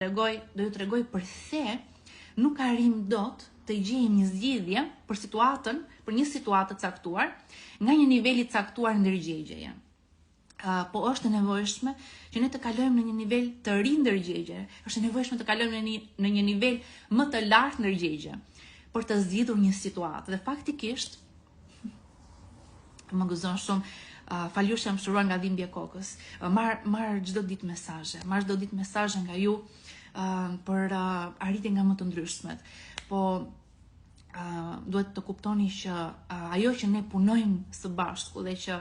Do ju tregoj përse nuk arrim dot të gjejmë një zgjidhje për një situatë të caktuar nga një nivel i caktuar ndërgjegjeje. Po është e nevojshme që ne të kalojmë në një nivel të ri ndërgjegje, është e nevojshme të kalojmë në një nivel më të lartë ndërgjegje për të zgjidhur një situatë. Dhe faktikisht më gëzon shumë, faljush jam shuruar nga dhimbje kokës. Marr çdo ditë mesazhe nga ju për arritje nga më të ndryshmet. Po duhet të kuptoni që ajo që ne punojmë së bashku dhe që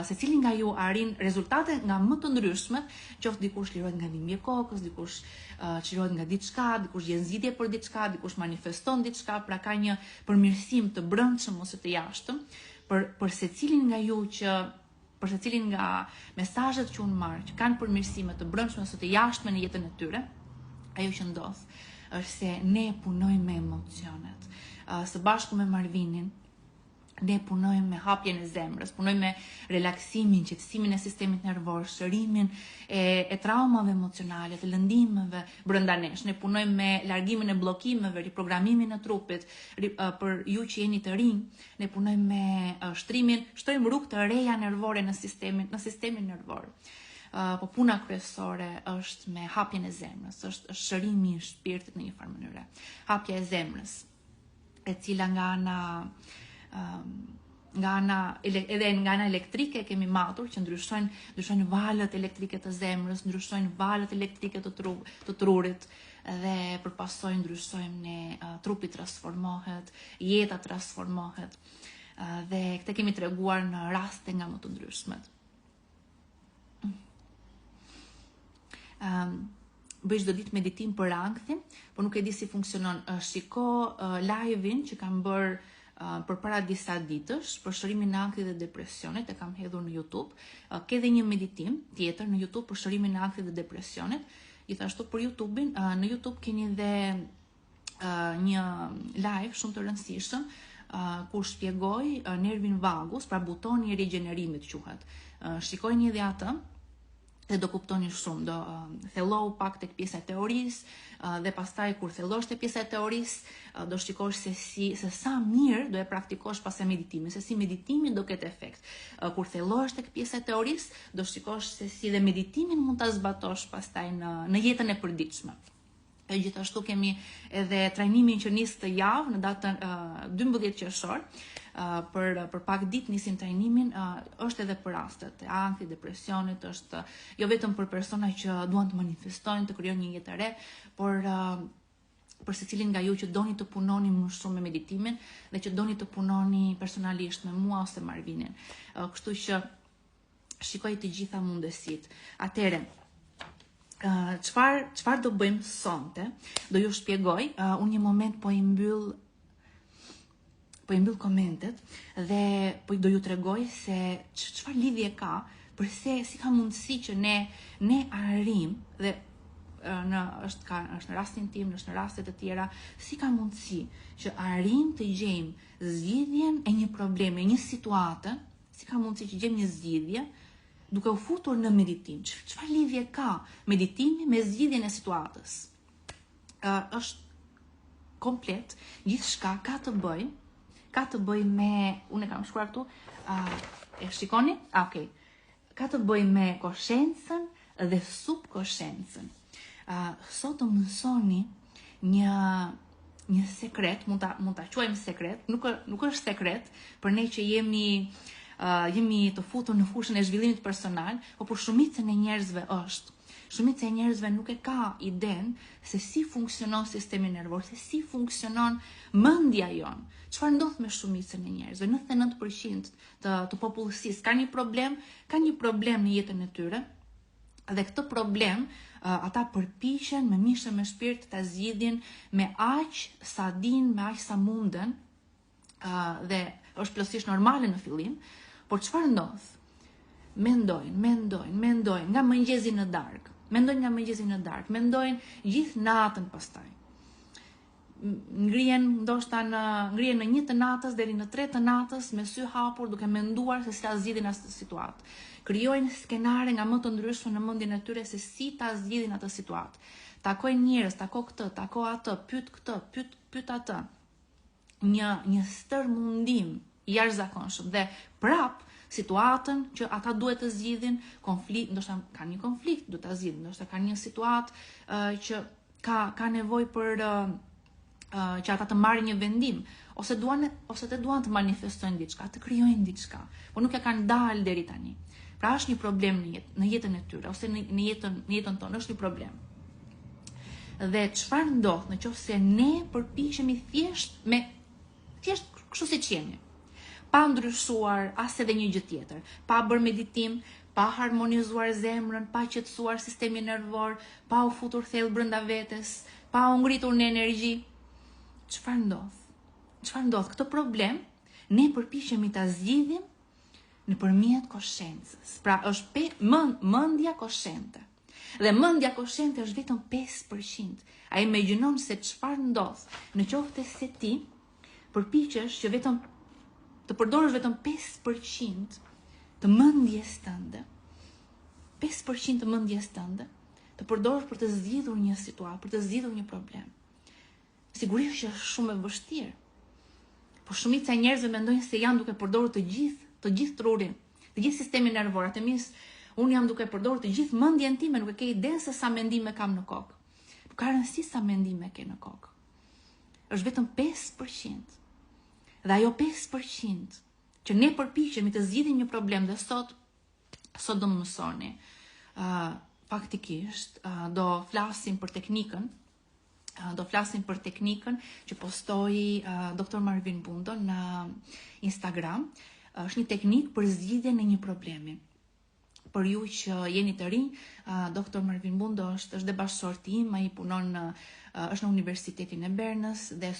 secili nga ju arrin rezultate nga më të ndryshmet, qoftë dikush lirohet nga dhimbje kokës, dikush çlirohet nga diçka, dikush gjen zgjidhje për diçka, dikush manifeston diçka, pra ka një përmirësim të brendshëm ose të jashtëm për secilin nga ju për secilin nga mesazhet që unë marr, që kanë përmirësime të brendshme ose të jashtme në jetën e tyre. Ajo që ndodh është se ne punojmë me emocionet. Së bashku me Marvinin, ne punojmë me hapjen e zemrës, punojmë me relaksimin, qetësimin e sistemit nervor, shërimin e traumave emocionale, të lëndimeve brenda nesh. Ne punojmë me largimin e bllokimeve, riprogramimin e trupit. Për ju që jeni të rinj, ne punojmë me shtojmë rrugë të reja nervore në sistemin nervor. Po puna kryesore është me hapjen e zemrës, është shërimi i shpirtit në një farë mënyre. Hapja e zemrës, e cila nga ana elektrike kemi matur që ndryshojnë valët elektrike të zemrës, ndryshojnë valët elektrike të trurit dhe përpasoj ndryshojmë ne, trupi transformohet, jeta transformohet dhe këtë kemi treguar në raste nga më të ndryshmet. Bëj çdo ditë meditim për ankthin, por nuk e di si funksionon. Shiko live-in që kam bërë përpara disa ditësh për shërimin e ankthit dhe depresionit, e kam hedhur në YouTube. Ke dhe një meditim tjetër në YouTube për shërimin e ankthit dhe depresionit. Gjithashtu për YouTube-in, në YouTube keni dhe një live shumë të rëndësishëm kur shpjegoj nervin vagus, pra butoni i rigjenerimit quhet. Shikojini edhe atë dhe do kuptoni shumë, do thellohu pak tek pjesa e teorisë dhe pastaj kur thellosh te pjesa e teorisë do shikosh se sa mirë do e praktikosh pas e meditimin, se si meditimi do ketë efekt. Kur thellohesh tek pjesa e teorisë do shikosh se si dhe meditimin mund ta zbatosh pastaj në jetën e përditshme. Gjithashtu kemi edhe trajnimin që nis të javë në datën 12 qershor. Për pak ditë nisim trajnimin, është edhe për rastet e ankthit, depresionit, është jo vetëm për persona që duan të manifestojnë, të krijojnë një jetë e re, por për secilin nga ju që doni të punoni më shumë me meditimin dhe që doni të punoni personalisht me mua ose Marvinin. Kështu që shikoj të gjitha mundësitë. Atëherë, çfarë do bëjmë sonte? Do ju shpjegoj, unë një moment po i mbyll komentet dhe do ju tregoj se çfarë lidhje ka, përse si ka mundësi që ne arrim dhe është në rastin tim, është në raste të tjera, si ka mundësi që arrim të gjejmë zgjidhjen e një problemi, një situate, si ka mundësi që gjejmë një zgjidhje duke u futur në meditim. Çfarë lidhje ka meditimi me zgjidhjen e situatës? Është komplet, gjithçka ka të bëj me, unë e kam shkruar këtu, e shikoni? Okej. Ka të bëj me koshencën dhe subkoshencën. Sot të mësoni një sekret, mund ta quajmë sekret, nuk është sekret për ne që jemi të futur në fushën e zhvillimit personal, por për shumicën e njerëzve është. Shumica e njerëzve nuk e ka iden se si funksionon sistemi nervor, se si funksionon mendja jon. Çfarë ndodh me shumicën e njerëzve? 99% të popullsisë ka një problem në jetën e tyre. Dhe këtë problem ata përpiqen me mishë me shpirt ta zgjidhin me aq sa din, me aq sa munden, dhe është plotësisht normale në fillim, por çfarë ndodh? Mendojnë nga mëngjesi në darkë. Mendojnë gjithë natën pastaj. ngrihen ndoshta ngrihen në 1 të natës deri në 3 të natës me sy hapur duke menduar se si ta zgjidhin atë situatë. Krijojnë skenare nga më të ndryshme në mendjen e tyre se si ta zgjidhin atë situatë. Takojnë njerëz, tako këtë, tako atë, pyet këtë, pyet atë. Një stër mundim i jashtëzakonshëm dhe prap situatën që ata duhet të zgjidhin, konflikt, ndoshta kanë një konflikt, duhet ta zgjidhin, ndoshta kanë një situatë që ka nevojë për që ata të marrin një vendim, ose të duan të manifestojnë diçka, të krijojnë diçka, por nuk e kanë dalë deri tani. Pra është një problem në jetën e tyre, ose në jetën tonë është një problem. Dhe çfarë ndodh nëse ne përpiqemi thjesht kështu siç jemi, pa ndryshuar as edhe një gjë tjetër, pa bërë meditim, pa harmonizuar zemrën, pa qetësuar sistemin nervor, pa u futur thellë brenda vetes, pa u ngritur në energji, çfarë ndodh? Çfarë ndodh? Këtë problem ne përpiqemi ta zgjidhim nëpërmjet koshencës. Pra është mendja koshente. Dhe mendja koshente është vetëm 5%. A imagjinon se çfarë ndodh nëse se ti përpiqesh që vetëm të përdorësh vetëm 5% të mendjes tënde. 5% të mendjes tënde të përdorësh për të zgjidhur një situatë, për të zgjidhur një problem. Sigurisht që është shumë e vështirë. Por shumica e njerëzve mendojnë se janë duke përdorur të gjithë trurin, të gjithë sistemin nervor. Atemis, unë jam duke përdorur të gjithë mendjen time, nuk e ke idenë se sa mendime kam në kokë. Nuk ka rëndësi sa mendime ke në kokë. Është vetëm 5%. Dhe ajo 5% që ne përpiqemi të zgjidhim një problem dhe sot do më mësoni. Faktikisht do flasim për teknikën. Do flasim për teknikën që postoi Dr. Marvin Bundo në Instagram. Është një teknikë për zgjidhjen e një problemi. Për ju që jeni të rinj, Dr. Marvin Bundo është dhe bashkëshorti im, ai punon është në Universitetin e Bernës dhe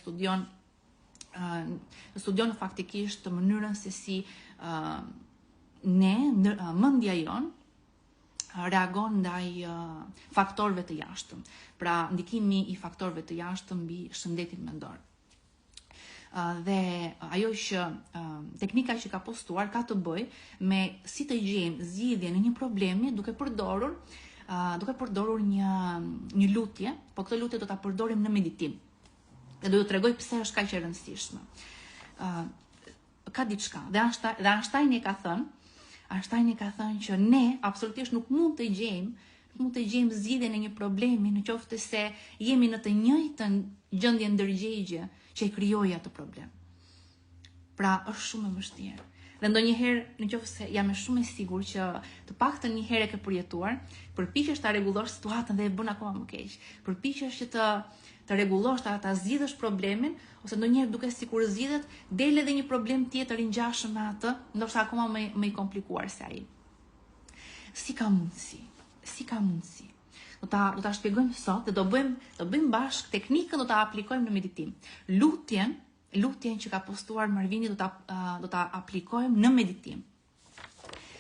studion faktikisht të mënyrën se si mendja jon reagon ndaj faktorëve të jashtëm. Pra, ndikimi i faktorëve të jashtëm mbi shëndetin mendor. Dhe ajo që teknika që ka postuar ka të bëjë me si të gjejmë zgjidhjen e një problemi duke përdorur një lutje, por këtë lutje do ta përdorim në meditim. Dhe do t'ju tregoj pse është kaq e rëndësishme. Ka diçka, dhe Einstein e ka thënë që ne absolutisht nuk mund të gjejmë zgjidhjen e një problemi nëse se jemi në të njëjtën gjendje ndërgjegje që e krijoi atë problem. Pra është shumë e vështirë. Dhe ndonjëherë nëse jam shumë e sigurt që të paktën një herë e ke përjetuar, përpiqesh ta rregullosh situatën dhe e bën akoma më keq. Përpiqesh që të rregullosh, ta zgjidhësh problemin, ose ndonjëherë duket sikur zgjidhet, del edhe një problem tjetër i ngjashëm me atë, ndoshta akoma më i komplikuar se ai. Si ka mundësi? Do ta shpjegojmë sot dhe do bëjmë bashkë teknikën, do ta aplikojmë në meditim. Lutjen që ka postuar Marvini do ta aplikojmë në meditim.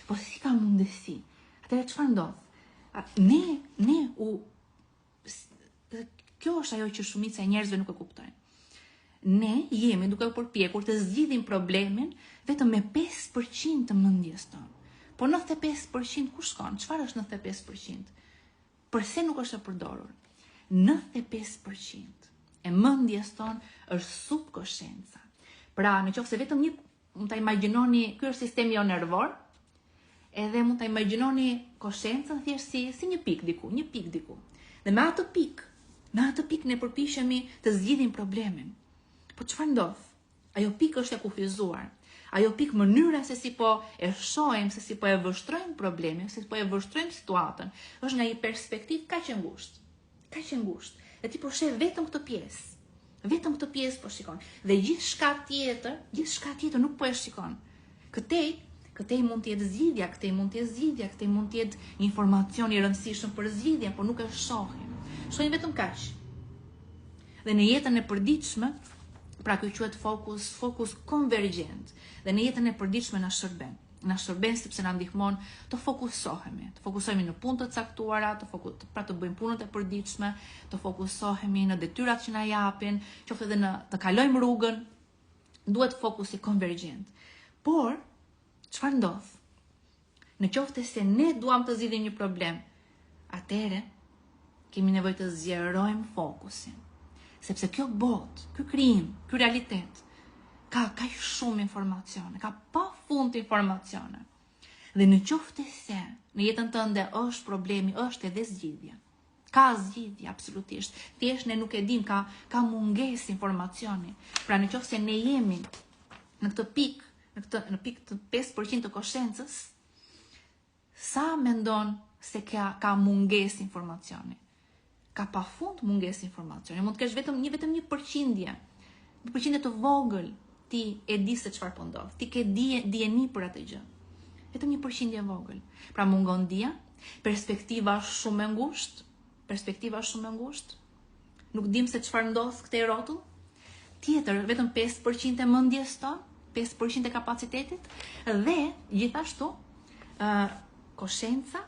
Po si ka mundësi? Atëherë çfarë ndodh? Kjo është ajo që shumica e njerëzve nuk e kuptojnë. Ne jemi duke u përpjekur të zgjidhim problemin vetëm me 5% të mendjes tonë. Po 95% ku shkon? Çfarë është 95%? Përse nuk është e përdorur? 95% e mendjes tonë është subkonscienca. Pra, nëse vetëm mund ta imagjinoni, ky është sistemi nervor, edhe mund ta imagjinoni konsciencën thjesht si një pik diku. Dhe me atë pik ne përpiqemi të zgjidhim problemin. Po çfarë ndodh? Ajo pik është e kufizuar. Ajo pik mënyra se si po e shohim, se si po e vështrojmë problemin, se si po e vështrojmë situatën, është nga një perspektivë kaq e ngushtë. Dhe ti po sheh vetëm këtë pjesë po shikon. Dhe gjithçka tjetër nuk po e shikon. Këtej mund të jetë zgjidhja, këtej mund të jetë informacion i rëndësishëm për zgjidhjen, por nuk e shohim. Shohim vetëm kaq. Dhe në jetën e përditshme, pra kjo quhet fokus konvergjent, dhe në jetën e përditshme na shërben. na shërben sepse na ndihmon të fokusohemi në punë të caktuara, pra të bëjmë punët e përditshme, të fokusohemi në detyrat që na japin, qoftë edhe në të kalojmë rrugën, duhet fokusi konvergjent. Por çfarë ndodh? Në qoftë se ne duam të zgjidhim një problem, atëherë kemi nevojë të zgjerojmë fokusin. Sepse kjo botë, ky krijim, ky realitet ka kaq shumë informacione, ka pafund informacione. Dhe në qoftë se në jetën tënde është problemi, është edhe zgjidhja. Ka zgjidhje absolutisht. Thjesht ne nuk e dim, ka mungesë informacioni. Pra në qoftë se ne jemi në këtë pikë, në pikë të 5% të koshencës, sa mendon se ka mungesë informacioni? Ka pafund mungesë informacioni. Mund të kesh vetëm një përqindje të vogël. Ti e di se çfarë po ndodh. Ti ke dijeni për atë gjë. Vetëm një përqindje vogël. Pra mungon dia, perspektiva është shumë e ngushtë. Nuk dim se çfarë ndodh këtej rrotull. Tjetër, vetëm 5% e mendjes tonë, 5% e kapacitetit dhe gjithashtu koshenca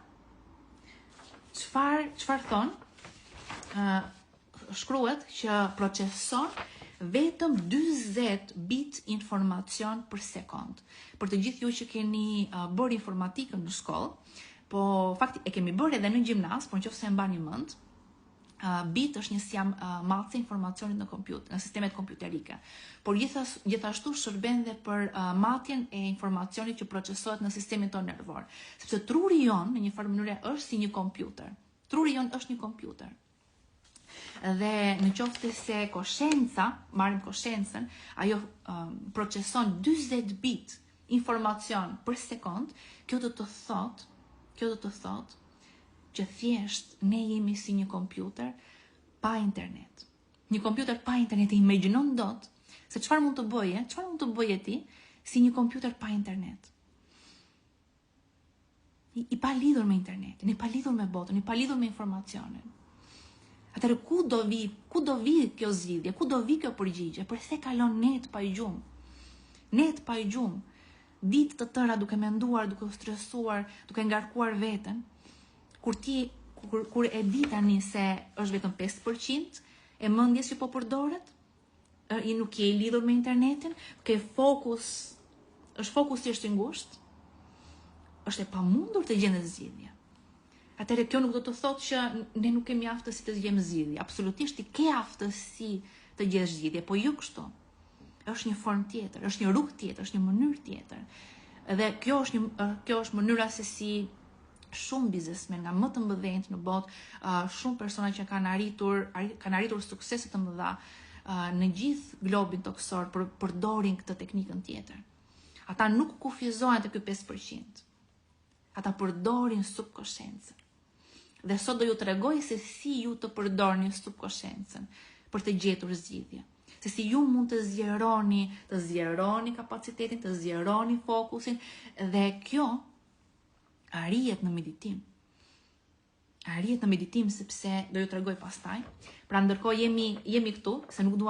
çfarë thon? Shkruhet që proceson vetëm 40 bit informacion për sekond. Për të gjithë ju që keni bërë informatikën në shkollë, po fakti e kemi bërë edhe në gjimnaz, por nëse e mbani mend, bit është një sjam mathe informacionit në kompjuter, në sistemet kompjuterike. Por gjithashtu shërben dhe për matjen e informacionit që procesohet në sistemin tonë nervor. Sepse truri jon në një farë mënyrë është si një kompjuter. Truri jon është një kompjuter. Dhe në qoftë se koshenca, marrim koshencën, ajo proceson 40 bit informacion për sekond, kjo do të thotë që thjesht ne jemi si një kompjuter pa internet. Një kompjuter pa internet, e imagjinon dot se çfarë mund të bëje ti si një kompjuter pa internet. I pa lidhur me internetin, i pa lidhur me botën, i pa lidhur me informacionin. Atëherë ku do vi kjo zgjidhje, ku do vi kjo përgjigje? Përse kalon net pa i gjumë? Net pa i gjumë. Ditë të tëra duke menduar, duke u stresuar, duke ngarkuar veten, kur e di tani se është vetëm 5% e mendjes që po përdoret, i nuk je i lidhur me internetin, është fokusi është i ngushtë, është e pamundur të gjendet zgjidhje. Atëherë kjo nuk do të thotë që ne nuk kemi aftësi të gjejmë zgjidhje. Absolutisht ti ke aftësi të gjesh zgjidhje, po jo kështu. Është një formë tjetër, është një rrugë tjetër, është një mënyrë tjetër. Dhe kjo është mënyra se si shumë biznesmen nga më të mëdhenj në botë, shumë persona që kanë arritur suksese të mëdha në gjithë globin toksor përdorin këtë teknikën tjetër. Ata nuk kufizohen te ky 5%. Ata përdorin subkonsciencën. Dhe sot do ju tregoj se si ju të përdorni subkonsciencën për të gjetur zgjidhje. Se si ju mund të zgjeroni kapacitetin, të zgjeroni fokusin, dhe kjo arrihet në meditim. Arrihet në meditim sepse do ju tregoj pastaj. Pra ndërkohë jemi këtu, se nuk do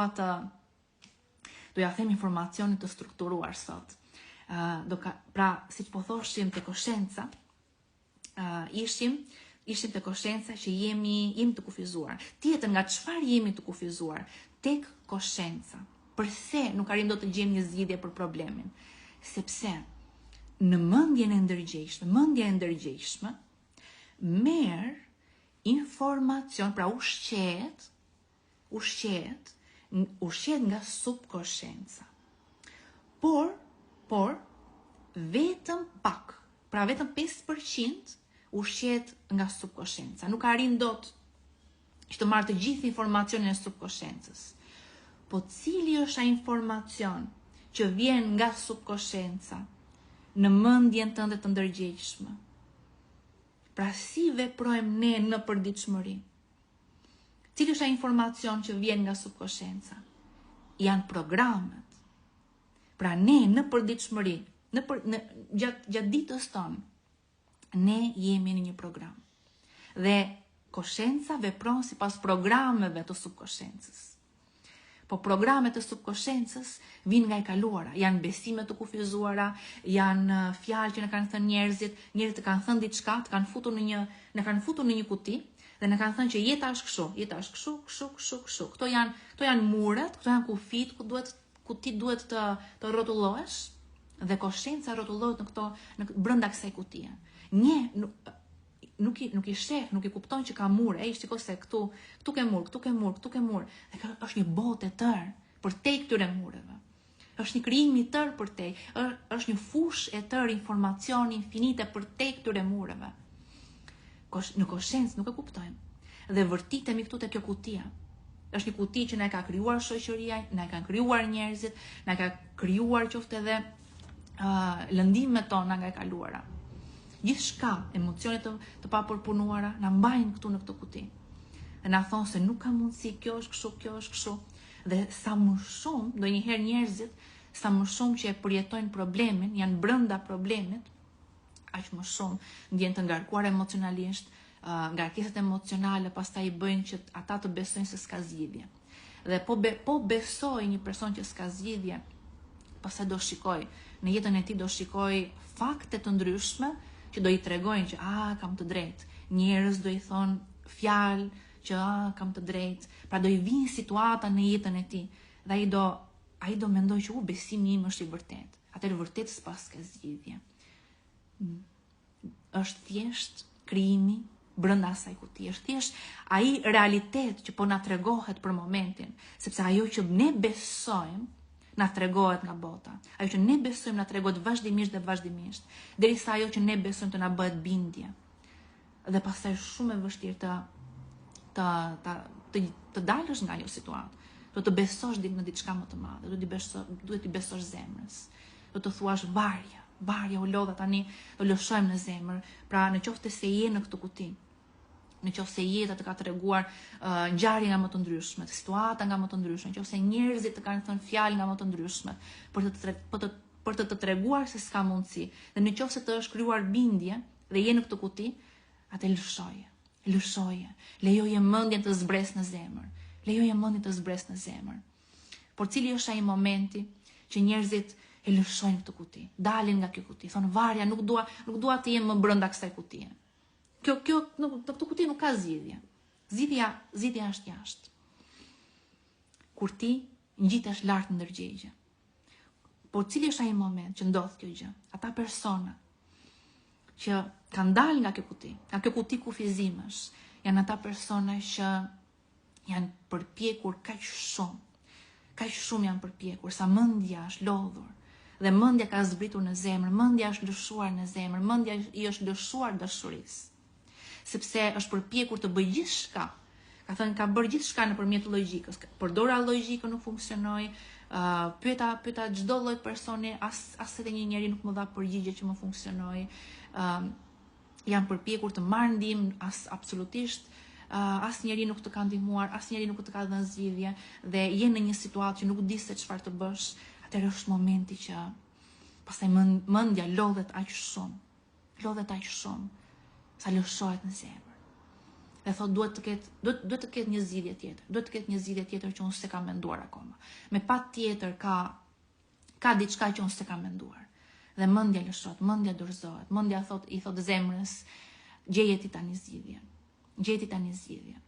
ja them informacionin të strukturuar sot. Pra, siç po thoshim te koshenca, ishim te koshenca që jemi të kufizuar. Tjetër nga çfarë jemi të kufizuar? Tek koshenca. Përse nuk arrim dot të gjejmë një zgjidhje për problemin? Sepse në mendjen e ndërgjegjshme, merr informacion, pra ushqehet nga subkonscienca. Por vetëm pak, pra vetëm 5% ushqehet nga subkonscienca. Nuk arrin dot që të marrë të gjithë informacionin e subkonsciencës. Po cili është ai informacion që vjen nga subkonscienca në mendjen tënde të ndërgjegjshme? Pra si veprojmë ne në përditshmëri? Cili është ai informacion që vjen nga subkonscienca? Janë programet. Pra ne në përditshmëri, gjatë ditës tonë, ne jemi në një program. Dhe koshenca vepron sipas programeve të subkonsciencës. Po programet të subkonsciencës vinë nga e kaluara, janë besime të kufizuara, janë fjalë që na kanë thënë njerëzit kanë thënë diçka, na kanë futur në një kuti dhe na kanë thënë që jeta është kështu, jeta është kështu. Këto janë muret, këto janë kufit ku ti duhet të rrotullohesh dhe konscienca rrotullohet në brenda kësaj kutie. Nuk i sheh, nuk i kupton që ka mure, shiko se këtu ke mur, dhe është një botë e tërë përtej këtyre mureve. Është një krijim i tërë përtej, është një fushë e tërë informacioni infinite përtej këtyre mureve. Në konsciencë nuk e kuptojmë. Dhe vërtitemi këtu te kjo kutia. Është një kuti që na e ka krijuar shoqëria, na e kanë krijuar njerëzit, na ka krijuar qoftë edhe lëndimet tona nga e kaluara. Gjithçka, emocionet të papërpunuara na mbajnë këtu në këtë kuti. Dhe na thonë se nuk ka mundësi, kjo është kështu. Dhe sa më shumë, ndonjëherë njerëzit, sa më shumë që e përjetojnë problemin, janë brenda problemit, aq më shumë ndjen të ngarkuar emocionalisht, ngarkesat emocionale pastaj i bëjnë që ata të besojnë se s'ka zgjidhje. Dhe po besoj një person që s'ka zgjidhje, pastaj do shikoj në jetën e tij, do shikoj fakte të ndryshme që do i tregojnë që kam të drejtë. Njerëz do i thonë fjalë që kam të drejtë. Pra do i vinë situata në jetën e tij dhe ai do mendoj që besimi im është i vërtetë. Atëherë vërtet s'pas ka zgjidhje. Është thjesht krijimi brenda asaj kutie. Është thjesht ai realitet që po na tregohet për momentin, sepse ajo që ne besojmë na tregohet nga bota. Ajo që ne besojmë na tregohet vazhdimisht, derisa ajo që ne besojmë të na bëhet bindje. Dhe pastaj shumë e vështirë të dalësh nga ajo situatë. Do të besosh në diçka më të madhe, duhet të besosh zemrës. Do të thuash varja u lodha tani, do lëshojmë në zemër. Pra në qoftë se je në këtë kuti, në qoftë se jeta të ka treguar ngjarje nga më të ndryshmet, situata nga më të ndryshme, në qoftë se njerëzit të kanë thënë fjalë nga më të ndryshme, për të treguar se s'ka mundësi, dhe në qoftë se të është krijuar bindje dhe je në këtë kuti, atë lëshoje, lejoje mendjen të zbresë në zemër. Por cili është ai momenti që njerëzit e lëshojnë këtë kuti, dalin nga kjo kuti, thonë varja, nuk dua të jem më brenda kësaj kutie. Kjo në këtë kuti nuk ka zgjidhje. Zgjidhja është jashtë. Kur ti ngjitesh lart në ndërgjegje. Por cili është ai moment që ndodh kjo gjë? Ata persona që kanë dalë nga kjo kuti kufizimesh, janë ata persona që janë përpjekur kaq shumë janë përpjekur, sa mendja është lodhur, dhe mendja ka zbritur në zemër, mendja është lëshuar në zemër, mendja i është lëshuar dashurisë. Sepse është përpjekur të bëjë gjithçka. Ka bërë gjithçka nëpërmjet logjikës. Përdora logjikën nuk funksionoi, pyeta çdo lloj personi, as edhe një njeri nuk më dha përgjigje që më funksionoi. Janë përpjekur të marrë ndihmë, absolutisht asnjëri nuk të ka ndihmuar, asnjëri nuk të ka dhënë zgjidhje dhe je në një situatë që nuk di se çfarë të bësh. Atëherë është momenti që pastaj mendja lodhet aq shumë. Sa lëshohet në zemër. Dhe thot duhet të ketë një zgjidhje tjetër. Duhet të ketë një zgjidhje tjetër që unë s'e kam menduar akoma. Me patjetër ka diçka që unë s'e kam menduar. Dhe mendja lëshohet, mendja dorëzohet. Mendja i thot zemrës, gjeje ti tani zgjidhje.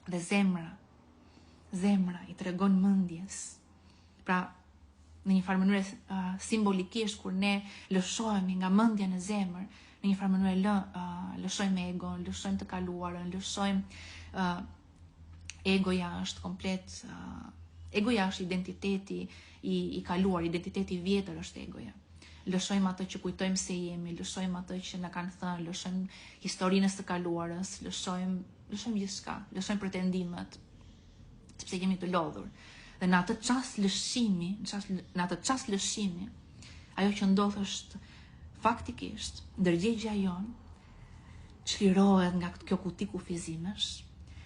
Dhe zemra i tregon mendjes. Pra në një farë mënyrë simbolikisht kur ne lëshohemi nga mendja në zemër, në një farë mënyrë lëshojmë egon, lëshojmë të kaluarën, egoja është komplet, egoja është identiteti i kaluar, identiteti i vjetër është egoja. Lëshojmë atë që kujtojmë se jemi, lëshojmë atë që na kanë thënë, lëshojmë historinë së kaluarës, lëshojmë gjithçka, lëshojmë pretendimet, sepse jemi të lodhur. Dhe në atë çast lëshimi, ajo që ndodh është faktikisht ndërgjegja jonë çlirohet nga kjo kuti kufizimesh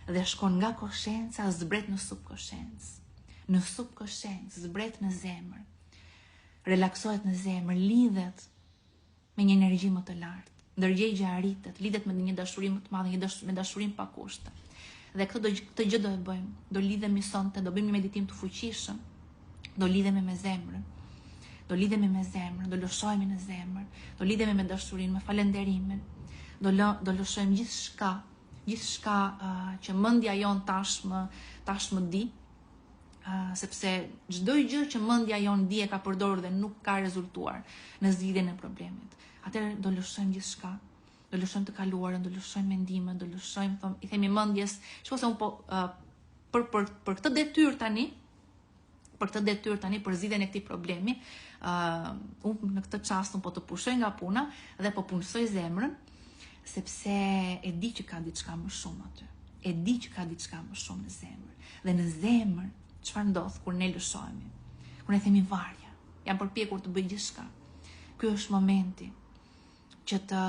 dhe shkon nga konscienca zbret në subkonsciencë. Në subkonsciencë zbret në zemër. Relaksohet në zemër, lidhet me një energji më të lartë. Ndërgjegja arritet, lidhet me një dashuri më të madhe, me dashurinë pa kushte. Dhe këtë gjë do e bëjmë. Do lidhemi sonte, do bëjmë një meditim të fuqishëm. Do lidhemi me zemrën. Do lidhemi me zemrën, do lëshojmë në zemër, do lidhemi me dashurinë, me falenderimin. Do lëshojmë gjithçka që mendja jon tashmë di, sepse çdo gjë që mendja jon di e ka përdorur dhe nuk ka rezultuar në zgjidhjen e problemit. Atëherë do lëshojmë gjithçka. Do lëshojmë të kaluarën, do lëshojmë mendimet, do lëshojmë, i themi mendjes, shkose un po për këtë detyrë tani, për zgjidhjen e këtij problemi, unë në këtë çast po të pushoj nga puna dhe po punësoj zemrën, sepse e di që ka diçka më shumë aty. E di që ka diçka më shumë në zemër. Dhe në zemër, çfarë ndodh kur ne lëshohemi? Kur ne themi varja, jam përpjekur të bëj gjithçka. Ky është momenti që të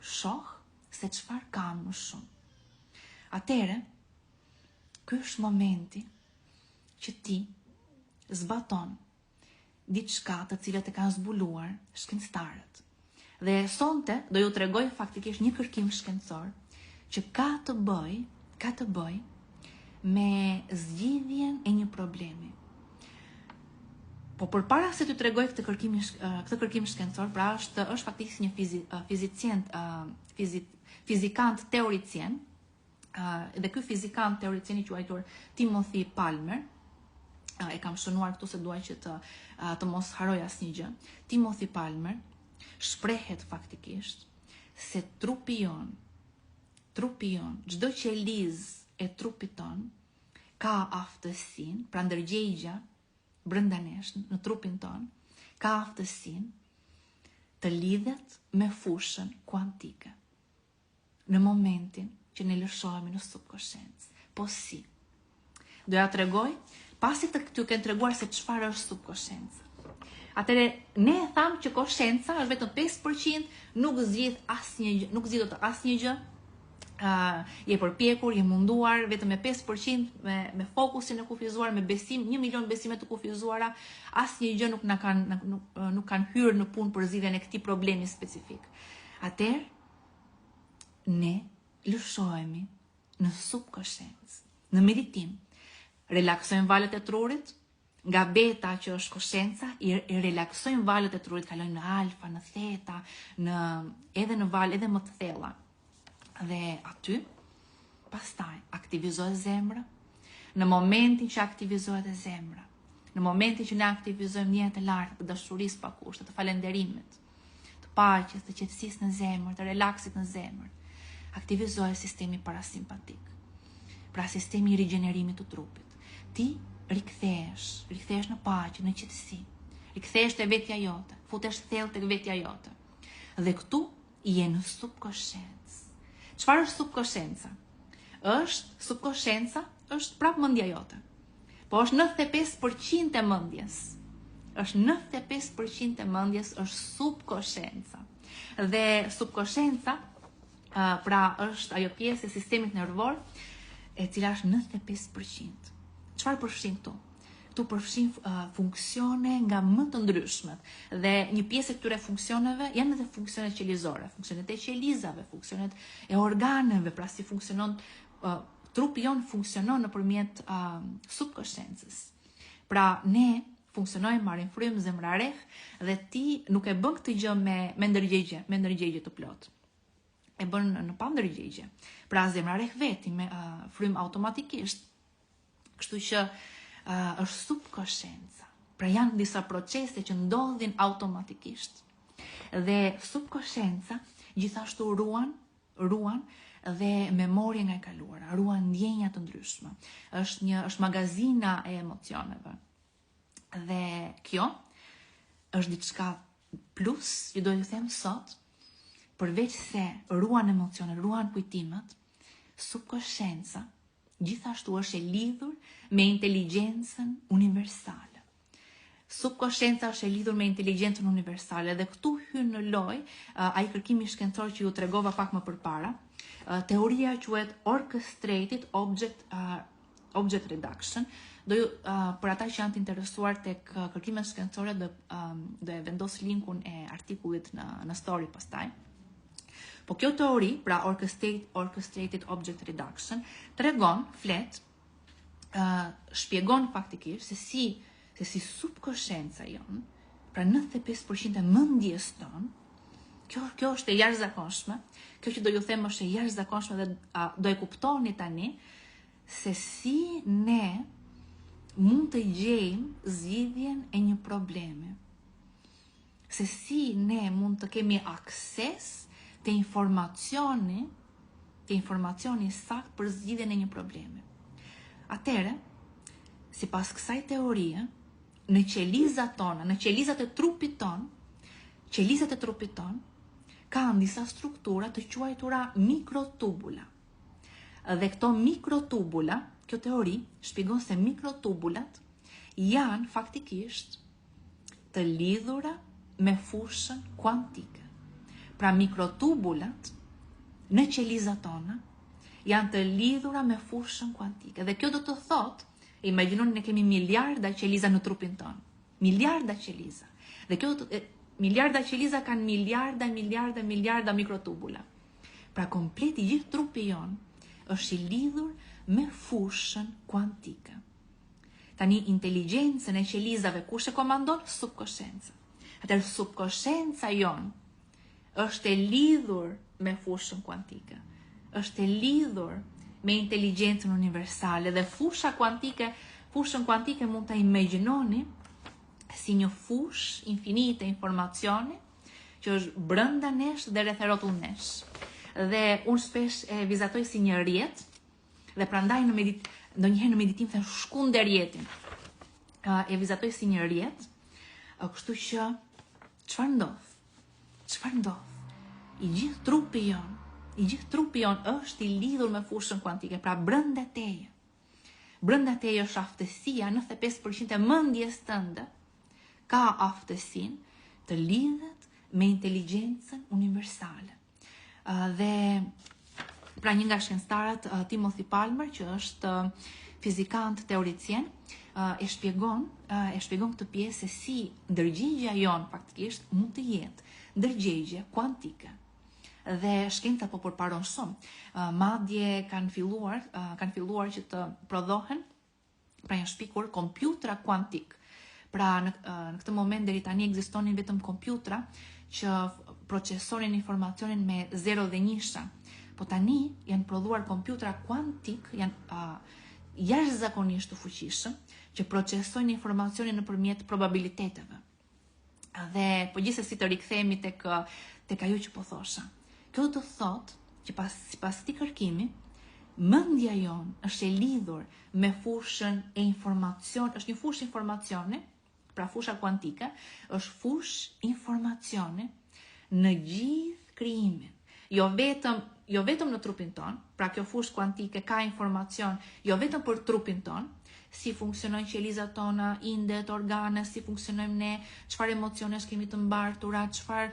shoh se çfarë kam më shumë. Atëherë, ky është momenti që ti zbaton diçka të cilat e kanë zbuluar shkencëtarët. Dhe sonte do ju tregoj faktikisht një kërkim shkencor që ka të bëj me zgjidhjen e një problemi. Po përpara se t'ju tregoj këtë kërkim shkencor, pra është faktikisht një fizikant teoricien, dhe ky fizikant teoricien i quajtur Timothy Palmer, e kam shënuar këtu se duaj që të mos haroj asnjë gjë. Timothy Palmer shprehet faktikisht se trupi jon, çdo qelizë e trupit ton ka aftësinë, pra ndërgjegja brenda nesh në trupin ton ka aftësinë të lidhet me fushën kuantike. Në momentin që ne lëshohemi në subkonsciencë. Po si? Do ja tregoj pasi t'ju kem treguar se çfarë është subkonsciencë. Atëre ne e tham që konscienca është vetëm 5%, nuk zgjidh asnjë gjë. Je përpjekur, je munduar vetëm me 5% me fokusin e kufizuar, me besim, 1 milion besime të kufizuara, asnjë gjë nuk kanë hyrë në punë për zgjidhjen e këtij problemi specifik. Atëherë ne lëshohemi në subkonsciencë, në meditim. Relaksojmë valët e trurit, nga beta që është konscienca, i relaksojmë valët e trurit, kalojmë në alfa, në theta, edhe në valë edhe më të thella. Dhe aty, pastaj, aktivizohet zemra. Në momentin që aktivizohet e zemra, në momentin që ne aktivizojmë ndjenjat e larta të dashurisë pa kushte, të falënderimit, të paqes, të qetësisë në zemër, të relaksit në zemër, aktivizohet sistemi parasimpatik. Pra sistemi i rigjenerimit të trupit. Ti rikthehesh në paqe, në qetësi. Rikthehesh te vetja jote, futesh thellë tek vetja jote. Dhe këtu je në subkonsciencë. Çfarë është subkonscienca? Subkonscienca është prapë mendja jote. Po është 95% e mendjes. Është 95% e mendjes është subkonscienca. Dhe subkonscienca pra është ajo pjesë e sistemit nervor e cila është 95%. Çfarë përfshin këtu? Këtu përfshin funksione nga më të ndryshmet. Dhe një pjesë e këtyre funksioneve janë edhe funksionet qelizore, funksionet e qelizave, funksionet e organeve, pra si funksionon trupi jon funksionon nëpërmjet subkonsciencës. Pra ne funksionojmë, marrim frym, zemrareh, dhe ti nuk e bën këtë gjë me ndërgjegje të plot. E bën në pandërgjegje. Pra zemrareh veti me frym automatikisht. Kështu që është subkonscienca. Pra janë disa procese që ndodhin automatikisht. Dhe subkonscienca gjithashtu ruan dhe memorie nga e kaluara, ruan ndjenja të ndryshme. Është magazina e emocioneve. Dhe kjo është diçka plus, që do t'ju them sot, përveç se ruan emocionet, ruan kujtimet, subkonscienca gjithashtu është e lidhur me inteligjencën universale. Subkonscienca është e lidhur me inteligjencën universale dhe këtu hyn në lojë ai kërkimi shkencor që ju tregova pak më përpara. Teoria quhet Orchestrated Object Reduction. Për ata që janë të interesuar tek kërkimet shkencore do e vendos linkun e artikullit në story pastaj. Po kjo teori, pra orchestrated object reduction, tregon, shpjegon faktikisht se si subkonscienca jon, pra 95% e mendjes tonë, kjo është e jashtëzakonshme, kjo që do ju them është e jashtëzakonshme dhe do e kuptoni tani se si ne mund të gjejmë zgjidhjen e një problemi. Se si ne mund të kemi akses të informacioni sakt për zgjidhjen e një problemi. Atëre, sipas kësaj teorie, në qelizat tona, në qelizat e trupit ton, kanë disa struktura të quajtura mikrotubula. Dhe këto mikrotubula, kjo teori shpjegon se mikrotubulat janë faktikisht të lidhura me fushën kuantike. Pra mikrotubulat në qelizat tona janë të lidhura me fushën kuantike. Dhe kjo do të thotë, imagjinoni ne kemi miliarda qeliza në trupin tonë. Miliarda qeliza. Dhe kjo miliarda qeliza kanë miliarda mikrotubula. Pra komplet i gjithë trupi jon është i lidhur me fushën kuantike. Tani inteligjencën e qelizave kush e komandon? Subkonscienca. Atëherë subkonscienca jon është e lidhur me fushën kuantike. Është e lidhur me inteligjencën universale dhe fushën kuantike mund ta imagjinoni si një fushë infinite informacioni që është brenda nesh dhe rreth rrotull nesh. Dhe unë shpesh e vizatoj si një rjet dhe prandaj ndonjëherë në meditim them shkunde rjetin. E vizatoj si një rjet, kështu që çfarë ndodh? I gjithë trupi jon është i lidhur me fushën kuantike, pra brenda teje. Brenda teje është aftësia, 95% e mendjes tënde ka aftësinë të lidhet me inteligjencën universale. Dhe pra një nga shkencëtarët, Timothy Palmer, që është fizikant teoricien, e shpjegon këtë pjesë se si ndërgjegja jon faktikisht mund të jetë ndërgjegje kuantike. Dhe shkenca po përparon shumë. Madje kanë filluar që të prodhohen, pra janë shpikur kompjutra kuantik. Pra në këtë moment deri tani ekzistonin vetëm kompjutra që procesonin informacionin me 0 dhe 1. Po tani janë prodhuar kompjutra kuantik, janë jashtëzakonisht të fuqishëm, që procesojnë informacionin nëpërmjet probabiliteteve. Dhe po gjithsesi të rikthehemi tek ajo që po thosha. Kjo do të thotë që sipas këtij kërkimi, mendja jon është e lidhur me fushën e është një fushë informacioni, pra fusha kuantike është fushë informacioni në gjithë krijimin. Jo vetëm në trupin ton, pra kjo fushë kuantike ka informacion jo vetëm për trupin ton, si funksionojnë qelizat tona, indet, organet, si funksionojmë ne, çfarë emocionesh kemi të mbartura, çfarë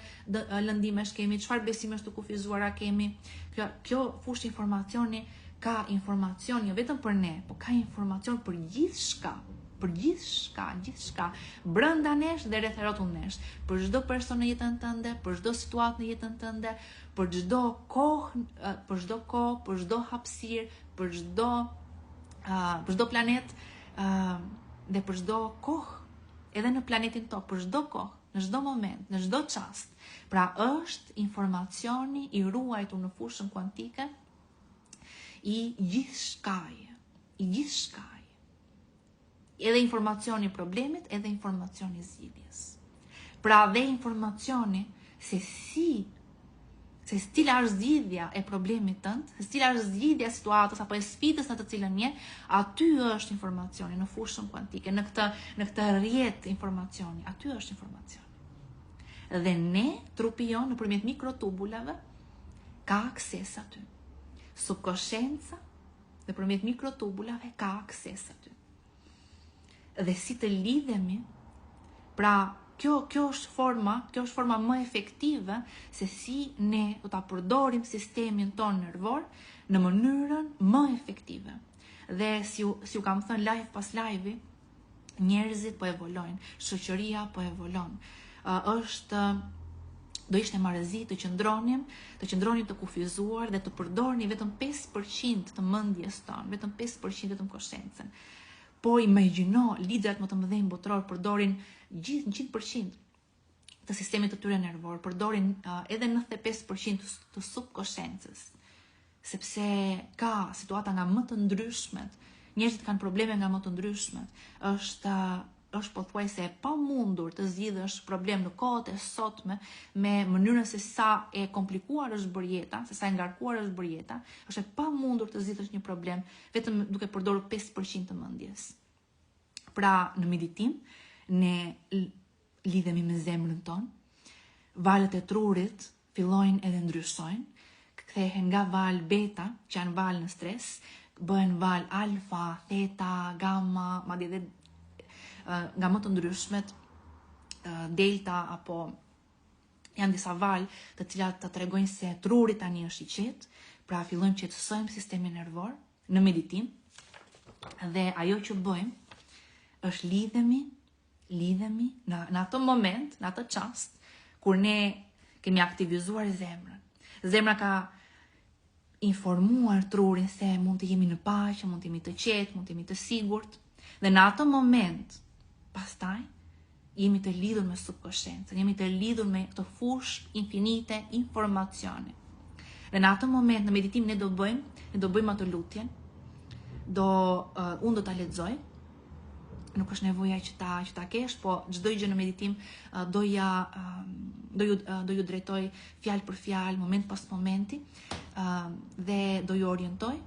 lëndimesh kemi, çfarë besimesh të kufizuara kemi. Kjo fushë informacioni ka informacion jo vetëm për ne, po ka informacion për gjithçka. Për gjithçka, brenda nesh dhe rreth rrotull nesh, për çdo person në jetën tënde, për çdo situatë në jetën tënde, për çdo kohë, për çdo hapësirë, për çdo planet dhe për çdo kohë, edhe në planetin tokë, për çdo kohë, në çdo moment, në çdo çast. Pra është informacioni i ruajtur në fushën kuantike i gjithçkaje, edhe informacioni i problemit, edhe informacioni i zgjidhjes. Pra dhe informacioni se cila është zgjidhja e problemit tënd, se cila është zgjidhja e situatës apo e sfidës në të cilën je, aty është informacioni në fushën kuantike, në këtë rrjet informacioni, aty është informacioni. Dhe ne, trupi jon nëpërmjet mikrotubulave ka akses aty. Subkonscienca nëpërmjet mikrotubulave ka akses aty. Dhe si të lidhemi, pra kjo është forma më efektive se si ne do ta përdorim sistemin ton nervor në mënyrën më efektive. Dhe si u kam thënë live pas live, njerëzit po evolojnë, shoqëria po evolon. Është do ishte marrëzi të qëndronim të kufizuar dhe të përdorni vetëm 5% të mendjes tonë, vetëm 5% vetëm konsciencën. Po imagjino liderat më të mëdhenj botror përdorin gjithë 100% të sistemit të tyre nervor, përdorin edhe 95% të subkonsciencës, sepse ka situata nga më të ndryshmet, njerëzit kanë probleme nga më të ndryshmet, është pothuajse e pamundur të zgjidhësh problem në kohët e sotme me mënyrën se sa e komplikuar është bërë jeta, se sa e ngarkuar është bërë jeta, është e pamundur të zgjidhësh një problem vetëm duke përdorur 5% të mendjes. Pra, në meditim ne lidhemi me zemrën tonë, valët e trurit fillojnë edhe ndryshojnë, kthehen nga val beta, që janë val në stres, bëhen val alfa, theta, gamma, madje edhe nga më të ndryshmet, delta, apo janë disa val të cilat të tregojnë se truri tani është i qetë, pra fillojmë që të qetësojmë sistemin nervor në meditim, dhe ajo që bëjmë është lidhemi në atë moment, në atë çast, kur ne kemi aktivizuar zemrën. Zemra ka informuar trurin se mund të jemi në paqe, mund të jemi të qetë, mund të jemi të sigurt, dhe në atë moment pastaj jemi të lidhur me subkonsciencën, jemi të lidhur me të fushë infinite informacione. Dhe në atë moment në meditim ne do bëjmë atë lutjen, unë do ta lexoj, nuk është nevoja që ta kesh, po çdo gjë në meditim do ju drejtoj fjalë për fjalë, moment pas momenti, dhe do ju orientoj,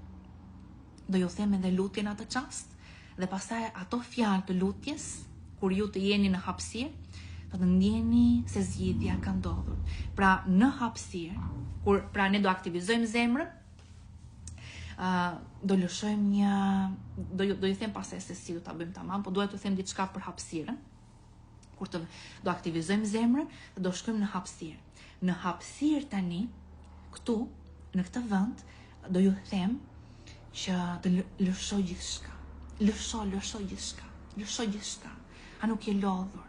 do ju them edhe lutjen atë çast, dhe pastaj ato fjalë të lutjes, kur ju të jeni në hapësirë, do të ndjeni se zgjidhja ka ndodhur. Pra në hapësirë, pra ne do aktivizojmë zemrën, do lëshojmë do ju them pastaj se si do ta bëjmë tamam, po dua t'ju them diçka për hapësirën. Kur do aktivizojmë zemrën, do shkojmë në hapësirë. Në hapësirë tani, këtu, në këtë vend, do ju them që të lëshoj gjithçka. Lëshoj gjithçka. A nuk je lodhur?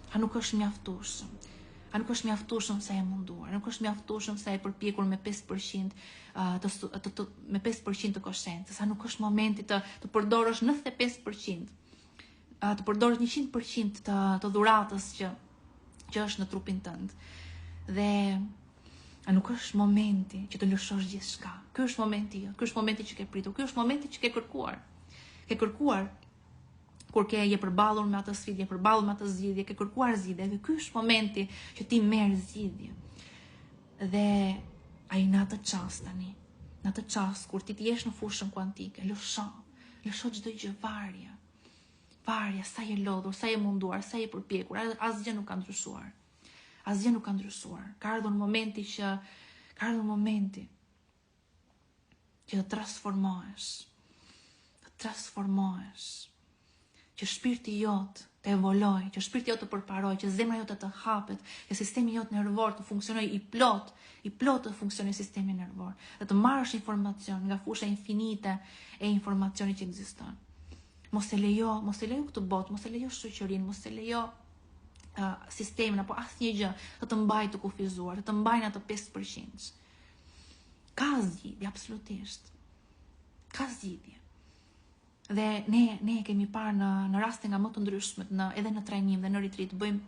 A nuk është mjaftueshëm? A nuk është mjaftueshëm sa e munduar? A nuk është mjaftueshëm sa e përpjekur me 5% me 5% të konsciencës? A nuk është momenti të përdorësh 95%, të përdorësh 100% të dhuratës që është në trupin tënd? Dhe a nuk është momenti që të lëshosh gjithçka? Ky është momenti, ky është momenti që ke pritur, ky është momenti që ke kërkuar. Ke kërkuar kur je përballur me atë sfidë, je përballur me atë zgjidhje, ke kërkuar zgjidhje, dhe ky është momenti që ti merr zgjidhje. Dhe ai në atë çast tani, në atë çast kur ti jesh në fushën kuantike, lësho çdo gjë, varja, sa je lodhur, sa je munduar, sa je përpjekur, asgjë nuk ka ndryshuar. Asgjë nuk ka ndryshuar. Ka ardhur momenti që të transformohesh, që shpirti jot të evoloj, që shpirti jot të përparoj, që zemra jote të hapet, që sistemi jot nervor të funksionojë i plot të funksionojë sistemi nervor, dhe të marrësh informacion nga fusha infinite e informacionit që ekziston. Mos e lejo këtë botë, mos e lejo shoqërinë, mos e lejo sistemin apo asnjë gjë të mbajë të kufizuar, të mbajnë atë 5%. Ka zgjidhje, absolutisht. Ka zgjidhje. Dhe ne kemi parë në raste nga më të ndryshmet, edhe në trajnim dhe në retreat, bëjmë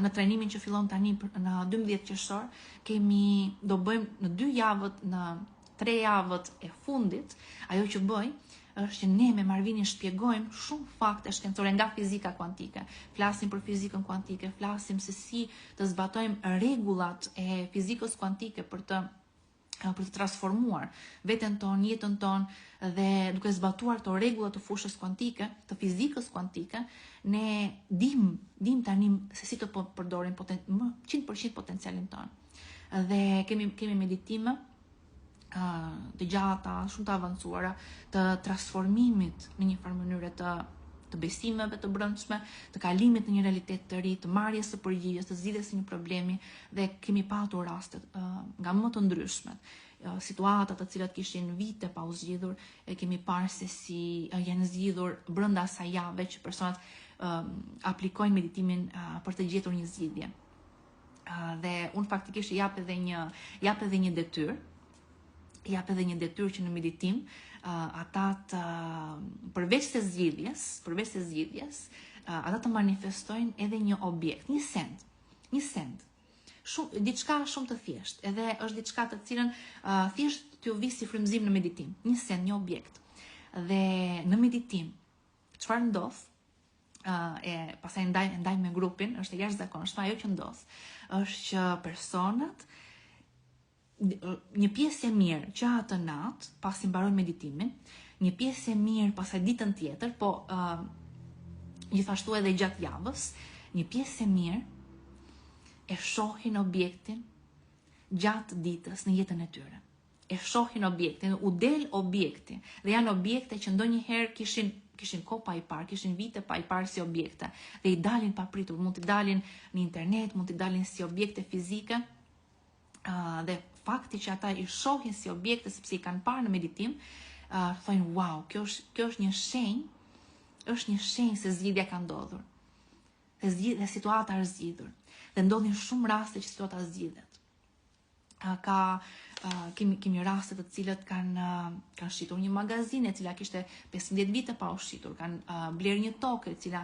në trajnimin që fillon tani në 12 qershor, do bëjmë në 2 javët, në 3 javët e fundit, ajo që bëjmë është që ne me Marvinin shpjegojmë shumë fakte shkencore nga fizika kuantike. Flasim për fizikën kuantike, flasim se si të zbatojmë rregullat e fizikës kuantike për të transformuar veten tonë, jetën tonë, dhe duke zbatuar këto rregulla të fushës kuantike, të fizikës kuantike, ne dim tani se si të përdorim 100% potencialin tonë. Dhe kemi meditime të gjata, shumë të avancuara, të transformimit në një farë mënyre të besimeve të brendshme, të kalimit në një realitet të ri, të marrjes së përgjigjes, të zgjidhjes së një problemi, dhe kemi patur raste nga më të ndryshmet, situata të cilat kishin vite pa u zgjidhur, e kemi parë se si janë zgjidhur brenda asaj jave që personat aplikojnë meditimin për të gjetur një zgjidhje. Dhe unë faktikisht jap edhe një detyrë, që në meditim ata të përveç se zgjidhjes, ata të manifestojnë edhe një objekt, një send. Diçka shumë të thjesht, edhe është diçka të cilën thjesht t'ju vi si frymëzim në meditim, një send, një objekt. Dhe në meditim, çfarë ndodh? Pastaj ndaj me grupin, është e jashtëzakonshme, ajo që ndodh është që personat, një pjesë e mirë që atë natë, pasi mbarojnë meditimin, një pjesë e mirë pastaj ditën tjetër, po gjithashtu edhe gjatë javës, një pjesë e mirë e shohin objektin gjatë ditës në jetën e tyre. E shohin objektin, u del objekti, dhe janë objekte që ndonjëherë kishin kohë pa i parë, kishin vite pa i parë si objekte, dhe i dalin pa pritur, mund t'i dalin në internet, mund t'i dalin si objekte fizike, dhe fakti që ata i shohin si objekte sepse i kanë parë në meditim, thonë wow, kjo është një shenjë se zgjidhja ka ndodhur. Dhe situata është zgjidhur. Dhe ndodhin shumë raste që situata zgjidhet. Kemi raste të cilët kanë shitur një magazinë e cila kishte 15 vite pa u shitur, kanë bler një tokë e cila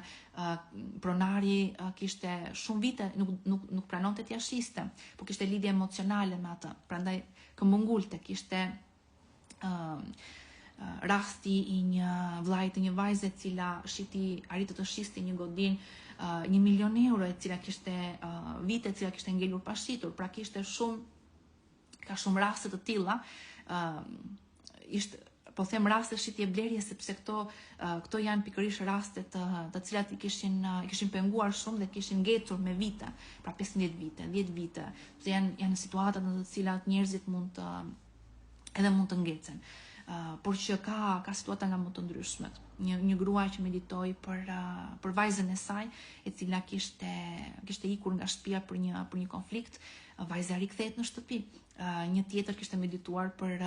pronari kishte shumë vite nuk pranonte t'ia shiste, po kishte lidhje emocionale me atë. Prandaj këmbëngulte, kishte rasti i një vllajt të një vajze e cila arriti të shiste një godinë 1 milion euro e cila kishte vite e cila kishte ngelur pa shitur, pra ka shumë raste të tilla, po them raste shitje blerje sepse këto janë pikërisht raste të cilat i kishin penguar shumë dhe kishin ngecur me vite, pra 15 vite, 10 vite, se janë situatat në të cilat njerëzit mund të ngecen. Por që ka situata nga më të ndryshmet. Një gruaj që meditoi për vajzën e saj, e cila kishte ikur nga shtëpia për një konflikt, vajza rikthehet në shtëpi. Një tjetër kishte medituar për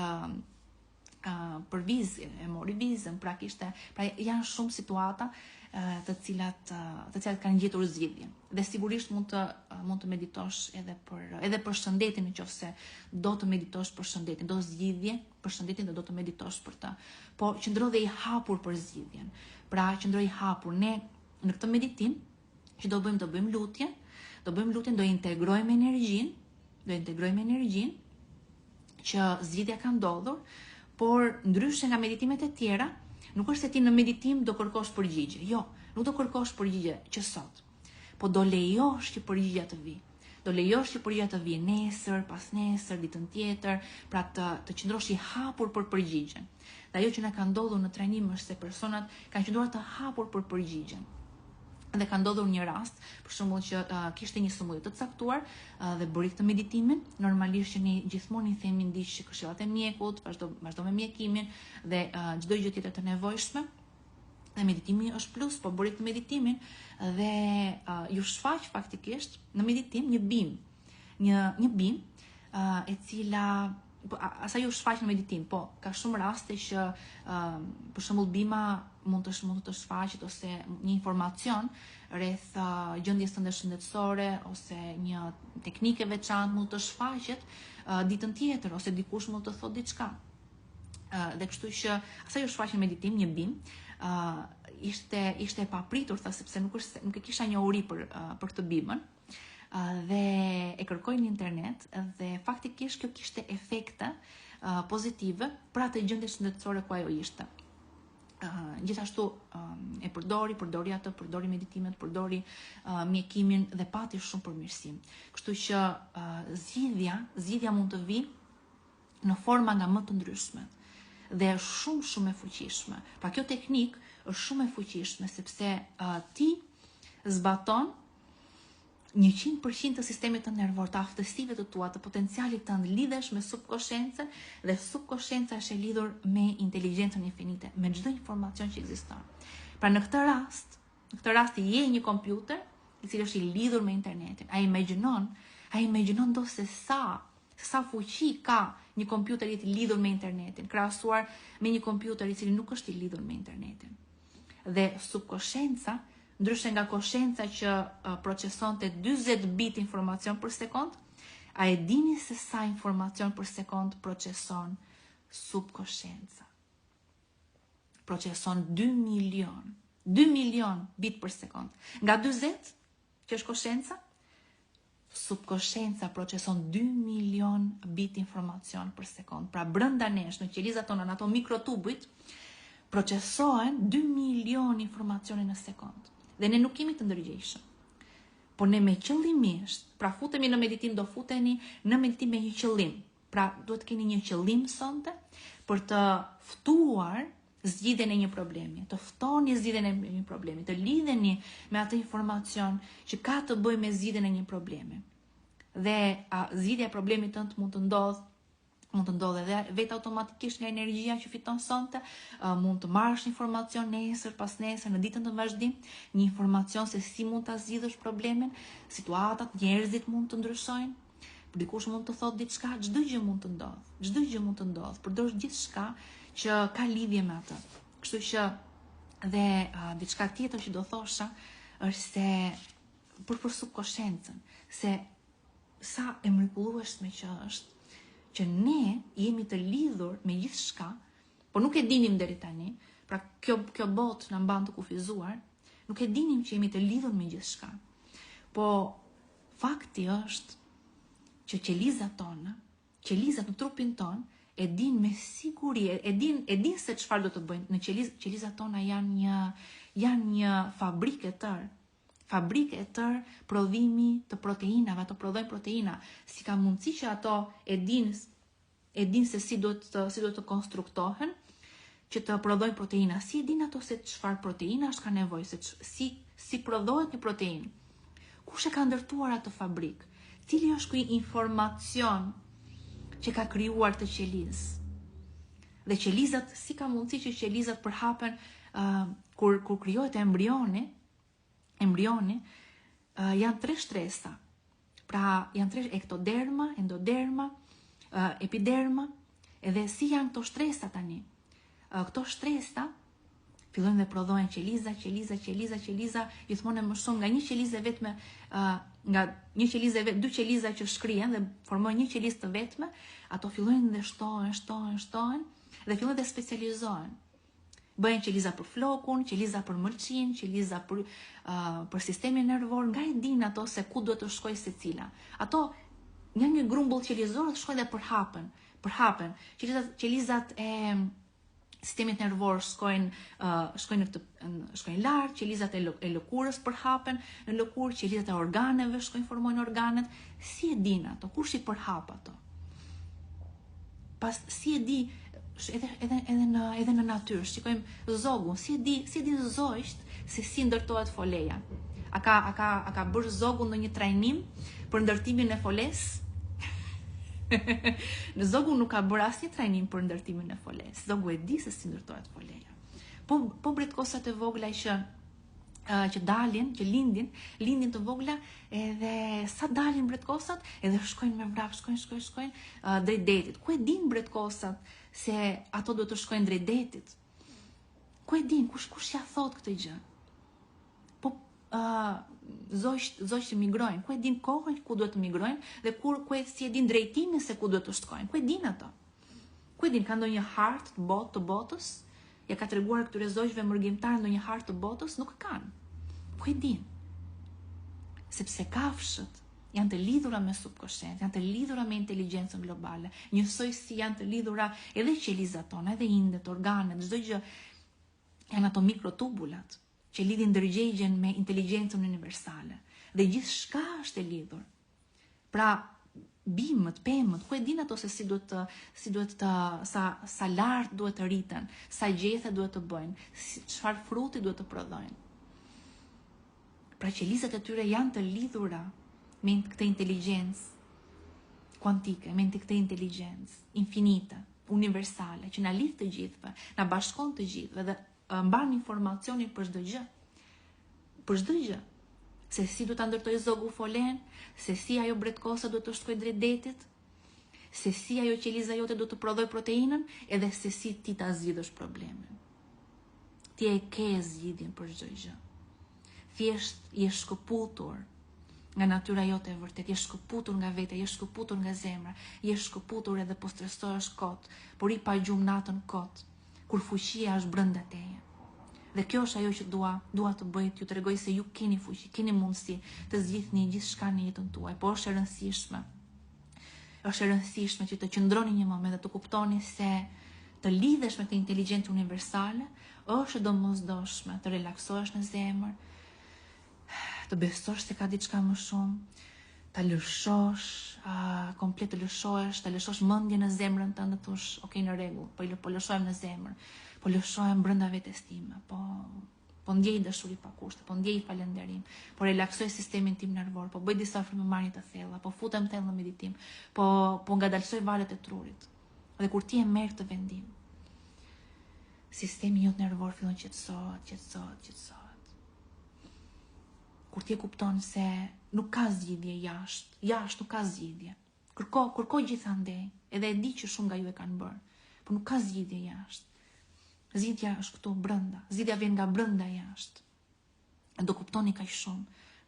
vizë, e mori vizën, pra janë shumë situata të cilat kanë gjetur zgjidhje. Dhe sigurisht mund të meditosh edhe për shëndetin, nëse do të meditosh për shëndetin, do zgjidhje për shëndetin dhe do të meditosh për të. Po qëndro dhe i hapur për zgjidhjen. Pra qëndro i hapur. Ne në këtë meditim që do bëjmë lutje, do integrojmë energjinë që zgjidhja ka ndodhur, por ndryshe nga meditimet e tjera, nuk është se ti në meditim do kërkosh përgjigje. Jo, nuk do kërkosh përgjigje që sot, po do lejosh që përgjigja të vi. Do lejosh që përgjigja të vi nesër, pas nesër, ditën tjetër, pra të qëndrosh i hapur për përgjigjen. Dhe ajo që na ka ndodhur në trajnim është se personat kanë qëndruar të hapur për përgjigjen. Dhe ka ndodhur një rast, për shembull që kishte një sëmundje të caktuar dhe bëri këtë meditimin, normalisht që ne gjithmonë i themi ndiq këshillat e mjekut, vazhdo me mjekimin dhe çdo gjë tjetër të nevojshme. Dhe meditimi është plus, po bëri këtë meditimin dhe ju shfaq faktikisht në meditim një bim, e cila asaj ju shfaq në meditim, po ka shumë raste që për shembull bima mund të shfaqet ose një informacion rreth gjendjes tënde shëndetësore ose një teknike veçantë mund të shfaqet ditën tjetër ose dikush mund të thotë diçka. Dhe kështu që asaj u shfaq në meditim një bim, ishte e papritur, sepse nuk e kisha njohuri për këtë bimën. Dhe e kërkoj në internet dhe faktikisht kjo kishte efekte pozitive për atë gjendje shëndetësore ku ajo ishte. Gjithashtu e përdori meditimet, përdori mjekimin dhe pati shumë përmirësim. Kështu që zgjidhja mund të vi në forma nga më të ndryshme dhe është shumë e fuqishme. Pra kjo teknik është shumë e fuqishme sepse ti zbaton 100% të sistemit të nervor, të aftësive të tua, të potencialit të lidhesh me subkonsciencën dhe subkonscienca është e lidhur me inteligjencën infinite, me çdo informacion që ekziston. Pra në këtë rast je një kompjuter i cili është i lidhur me internetin. Ai imagjinon do se sa fuqi ka një kompjuter i lidhur me internetin, krahasuar me një kompjuter i cili nuk është i lidhur me internetin. Dhe subkonscienca ndryshe nga koshenca që procesonte 40 bit informacion për sekond, a e dini se sa informacion për sekond proceson subkoshenca? Proceson 2 milion bit për sekond. Nga 40, që është koshenca, subkoshenca proceson 2 milion bit informacion për sekond. Pra brënda nesh, në qelizat tona, në ato mikrotubujt, procesohen 2 milion informacione në sekond. Dhe ne nuk kemi të ndërgjegjshëm. Po ne me qëllimisht, pra futemi në meditim, do futeni në meditim me një qëllim. Pra duhet keni një qëllim sonte për të ftuar zgjidhjen e një problemi, të ftoni zgjidhjen e një problemi, të lidheni me atë informacion që ka të bëjë me zgjidhjen e një problemi. Dhe zgjidhja e problemit tënd mund të ndodhë edhe vetë automatikisht nga energjia që fiton sonte, mund të marrësh informacion nesër pas nesër, në ditën të vazhdim, një informacion se si mund ta zgjidhësh problemin, situatat, njerëzit mund të ndryshojnë, dikush mund të thotë diçka, çdo gjë mund të ndodhë, përdosh gjithçka që ka lidhje me atë. Kështu që dhe diçka tjetër që do thosha është se për subkoshencën, se sa e mrekullueshme që është që ne jemi të lidhur me gjithçka, po nuk e dinim deri tani, pra kjo botë na mban të kufizuar, nuk e dinim që jemi të lidhur me gjithçka. Po fakti është që qelizat tona, qelizat në trupin ton, e din me siguri, e din se çfarë do të bëjnë. Në qelizat tona janë një fabrikë e tërë prodhimi të proteinave, ato prodhojnë proteina. Si ka mundësi që ato e din se si duhet të konstruktohen, që të prodhojnë proteina. Si e din ato se çfarë proteina është ka nevojë, si prodhohet një proteinë. Kush e ka ndërtuar atë fabrikë? Cili është ky informacion që ka krijuar të qelizë? Dhe qelizat, si ka mundësi që qelizat përhapen kur krijohet embrioni, janë 3 shtresa. Pra janë 3: ektoderma, endoderma, epiderma. Edhe si janë këto shtresa tani? Këto shtresa fillojnë dhe prodhohen qeliza, gjithmonë më shumë nga një qelizë vetme, nga një qelizë vetë, 2 qeliza që shkrihen dhe formojnë një qelizë të vetme, ato fillojnë dhe shtohen dhe fillojnë dhe specializohen. Bëhen qeliza për flokun, qeliza për mërqin, qeliza për sistemin nervor, nga e din ato se ku duhet të shkojë secila. Ato nga një grumbull qelizor shkojnë dhe përhapen. Qelizat e sistemit nervor shkojnë lart, qelizat e lëkurës përhapen në lëkurë, qelizat e organeve formojnë organet. Si e din ato? Kush i përhap ato? Pas si e di edhe në natyrë, shikojmë zogun, si e di zogjesht se si ndërtohet foleja. A ka bërë zogu në një trajnim për ndërtimin e foles? Në zogu nuk ka bërë asnjë trajnim për ndërtimin e foles. Zogu e di se si ndërtohet foleja. Po bretkosat e vogla që dalin, që lindin të vogla, edhe sa dalin bretkosat, edhe shkojnë me vrap, shkojnë drejt detit. Ku e din bretkosat se ato do të shkojnë drejt detit? Ku e din? Kush ja thot këtë gjë? Po zogj që migrojnë, ku e din kohën ku duhet të migrojnë dhe si e din drejtimin se ku duhet të shkojnë? Ku e din ato? Ku e din? Ka ndonjë hartë të botës? Ja ka treguar këtyre zogjve mërgjimtar ndonjë hartë të botës? Nuk kanë. Ku e din? Sepse kafshët janë të lidhura me subkonscient, janë të lidhura me inteligjencën globale, njësoj si janë të lidhura edhe qelizat tona, edhe indet, organet, çdo gjë, janë ato mikrotubulat që lidhin ndërgjegjen me inteligjencën universale. Dhe gjithçka është e lidhur. Pra, bimët, pemët, ku e din ato se sa lart duhet të rriten, sa gjethe duhet të bëjnë, çfarë fruti duhet të prodhojnë. Pra qelizat e tyre janë të lidhura me këtë inteligjencë kuantike, me këtë inteligjencë infinite, universale, që na lidh të gjithëve, na bashkon të gjithëve dhe mban informacionin për çdo gjë. Për çdo gjë. Se si duhet ta ndërtoj zogu folen, se si ajo bretkosa duhet të shkojë drejt detit, se si ajo qeliza jote duhet të prodhoj proteinën, edhe se si ti ta zgjidhësh problemin. Ti e ke zgjidhjen për çdo gjë. thjesht je shkëputur nga natyra jote e vërtet, je shkëputur nga vete, je shkëputur nga zemra, je shkëputur edhe po stresohesh kot, por i pa gjumë natën kot, kur fuqia është brenda teje. Dhe kjo është ajo që dua të bëj, t'ju tregoj se ju keni fuqi, keni mundësi të zgjidhni gjithçka në jetën tuaj, por është e rëndësishme. Është e rëndësishme që të qëndroni një moment dhe të kuptoni se të lidhesh me këtë inteligjencë universale është domosdoshme, të relaksohesh në zemër, të besosh se ka diçka më shumë, ta lëshosh, komplet të lëshosh mendjen në zemrën tënde, thosh, okay, në rregull, po lëshojmë në zemër, po lëshojmë brenda vetes time, po ndjej dashuri pa kushte, po ndjej falënderim, po relaksoj sistemin tim nervor, po bëj disa frymëmarrje të thella, po futem thellë në meditim, po ngadalsoj valët e trurit. Dhe kur ti e merr këtë vendim, sistemi jot nervor fillon qetësohet. Kur ti e kupton se nuk ka zgjidhje jashtë nuk ka zgjidhje. Kërko gjithandej, edhe e di që shumë nga ju e kanë bërë, por nuk ka zgjidhje jashtë. Zgjidhja është këtu brenda, zgjidhja vjen nga brenda jashtë. Do kuptoni kaq shumë,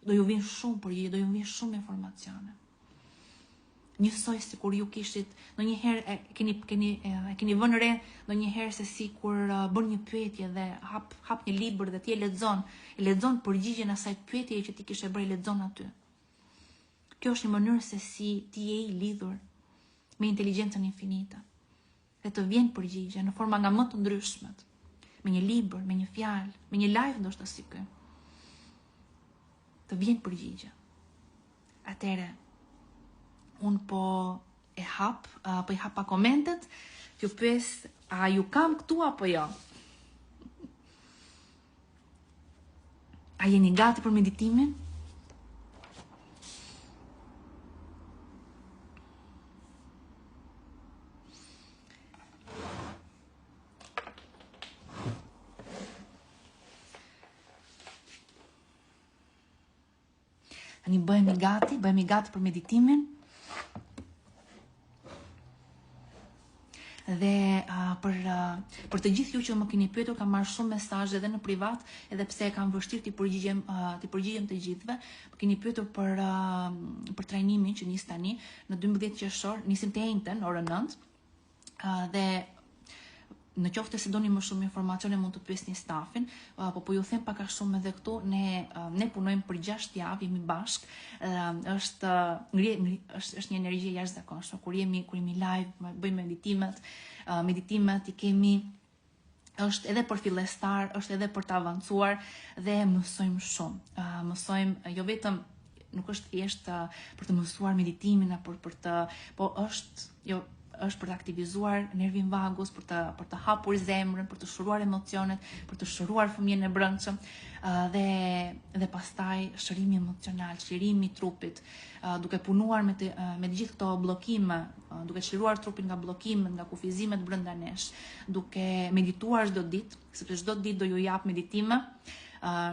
do ju vinë shumë përgjigje, do ju vinë shumë informacione. Njësoj si kur ju kishit, ndonjëherë keni vënë re ndonjëherë se si kur bën një pyetje dhe hap një libër dhe ti e lexon përgjigjen e asaj pyetjeje që ti kishe bërë, lexon aty. Kjo është një mënyrë se si ti je i lidhur me inteligjencën infinite. Dhe të vjen përgjigje në forma nga më të ndryshmet, me një libër, me një fjalë, me një live ndoshta si ky. Të vjen përgjigje. Atëre, unë po i hap pa komentet, ju pyes, a ju kam këtu apo jo? A jeni gati për meditimin? Tani bëhemi gati për meditimin. Dhe për të gjithë ju që më keni pyetur, kam marrë shumë mesazhe edhe në privat, edhe pse kam vështirë t'i përgjigjem të gjithëve. Më keni pyetur për trajnimin që nis tani në 12 qershor, nisim të njëjtën orën 9. Dhe në qoftë se doni më shumë informacione mund të pyesni stafin, po ju them pak a shumë edhe këtu, ne punojmë për 6 javë, jemi bashk. Është një energji e jashtëzakonshme. Kur jemi live, bëjmë meditimet i kemi, është edhe për fillestar, është edhe për të avancuar dhe mësojmë shumë. Mësojmë jo vetëm, nuk është thjesht për të mësuar meditimin, po është për të aktivizuar nervin vagus, për të hapur zemrën, për të shëruar emocionet, për të shëruar fëmijën e brendshëm, dhe pastaj shërimi emocional, shërimi i trupit, duke punuar me gjithë këto bllokime, duke shëruar trupin nga bllokimet, nga kufizimet brenda nesh, duke medituar çdo ditë, sepse çdo ditë do ju jap meditime.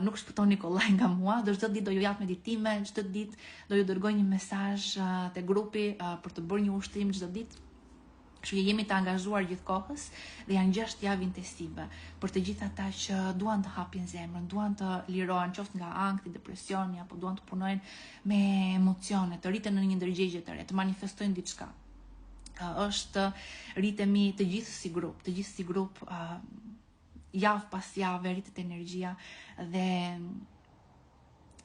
Nuk shpëton Nikolaj nga mua, çdo ditë do ju jap meditime, çdo ditë do ju dërgoj një mesazh te grupi për të bërë një ushtrim çdo ditë. Kështu që jemi të angazhuar gjithë kohës dhe janë 6 javë intensive për të gjithë ata që duan të hapin zemrën, duan të lirohen qoftë nga ankthi, depresioni, apo duan të punojnë me emocione, të rriten në një ndërgjegje të re, të manifestojnë diçka. Është rritemi të gjithë si grup, javë pas javë rritet energjia dhe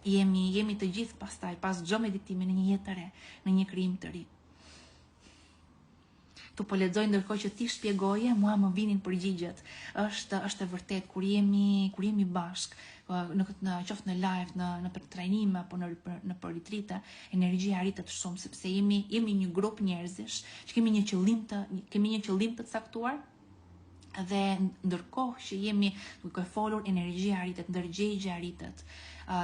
jemi të gjithë pastaj pas çdo meditimi në një jetë të re, në një krijim të ri. Tu po lexoj ndërkohë që ti shpjegoje, mua më vinin përgjigjet. Është e vërtet kur jemi bashk, qoftë në live, në trajnime apo në retrite, energjia rritet shumë sepse jemi një grup njerëzish që kemi një qëllim të caktuar. Dhe ndërkohë që jemi duke folur, energjia rritet, ndërgjegja rritet.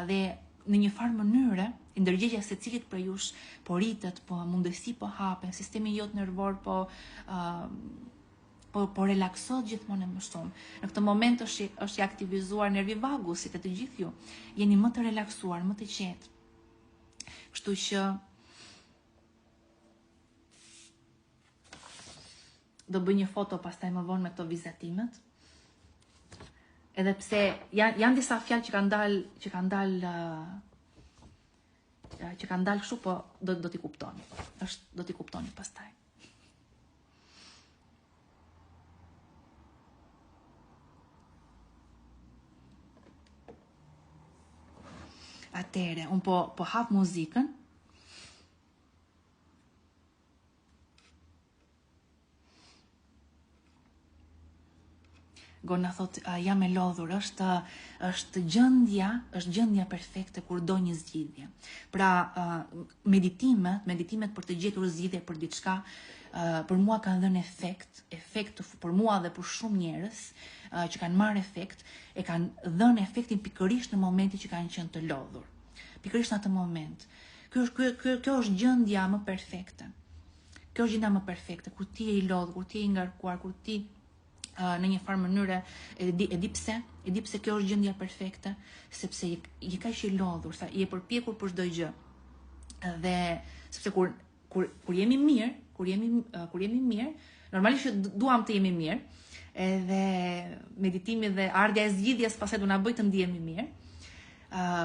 Dhe në një farë mënyre, ndërgjegja se cilit për jush po rritet, po mundësi po hapen, sistemi jot nervor po relaksot gjithmonë më shumë. Në këtë moment është i aktivizuar nervi vagusit e të gjithë ju. Jeni më të relaksuar, më të qetë. Kështu që do bëj një foto pastaj më vonë me këto vizatimet. Edhe pse janë disa fjalë që kanë dalë kështu, po do t'i kuptoni. Do t'i kuptoni pastaj. Atëre, unë po hap muzikën. Gona thot, jam e lodhur, është gjendja perfekte kur do një zgjidhje. Pra, meditimet për të gjetur zgjidhje për diçka, për mua kanë dhënë efekt për mua dhe për shumë njerëz që kanë marrë efekt, e kanë dhënë efektin pikërisht në momentin që kanë qenë të lodhur. Pikërisht në atë moment. Kjo është gjendja më perfekte. Kjo është gjendja më perfekte, kur ti je i lodhur, kur ti je i ngarkuar, kur ti në një farë mënyrë e di pse kjo është gjendja perfekte, sepse je kaq i lodhur, sa je përpjekur për çdo gjë. Dhe sepse kur jemi mirë, normalisht që duam të jemi mirë, edhe meditimi dhe ardha e zgjidhjes pastaj do na bëj të ndihemi mirë.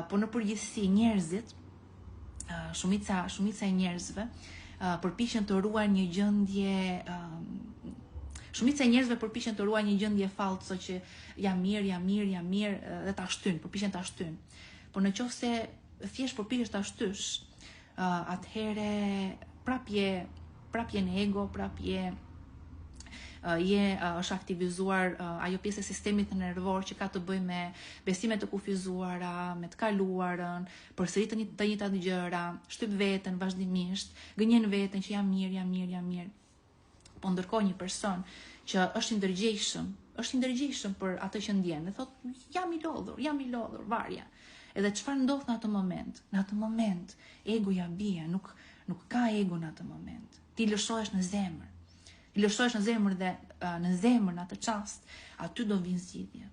Po në përgjithësi njerëzit, shumica e njerëzve përpiqen të ruajnë një gjendje Shumica e njerëzve përpiqen të ruajnë një gjendje fallse që jam mirë dhe ta shtyn, përpiqen ta shtyn. Por nëse thjesht përpiqesh ta shtysh, atëherë prapje në ego, prapje është aktivizuar ajo pjesë e sistemit nervor që ka të bëjë me besimet të kufizuara, me të kaluarën, përsëritën të njëjtat gjëra, shtyp veten vazhdimisht, gënjen veten që jam mirë. Po ndërkohë një person që është i ndërgjegjshëm për atë që ndjen, dhe thotë jam i lodhur, varja. Edhe çfarë ndodh në atë moment? Në atë moment egoja bie, nuk ka ego në atë moment. Ti lëshohesh në zemër. Dhe në zemër në atë çast, aty do vinë zgjidhjet.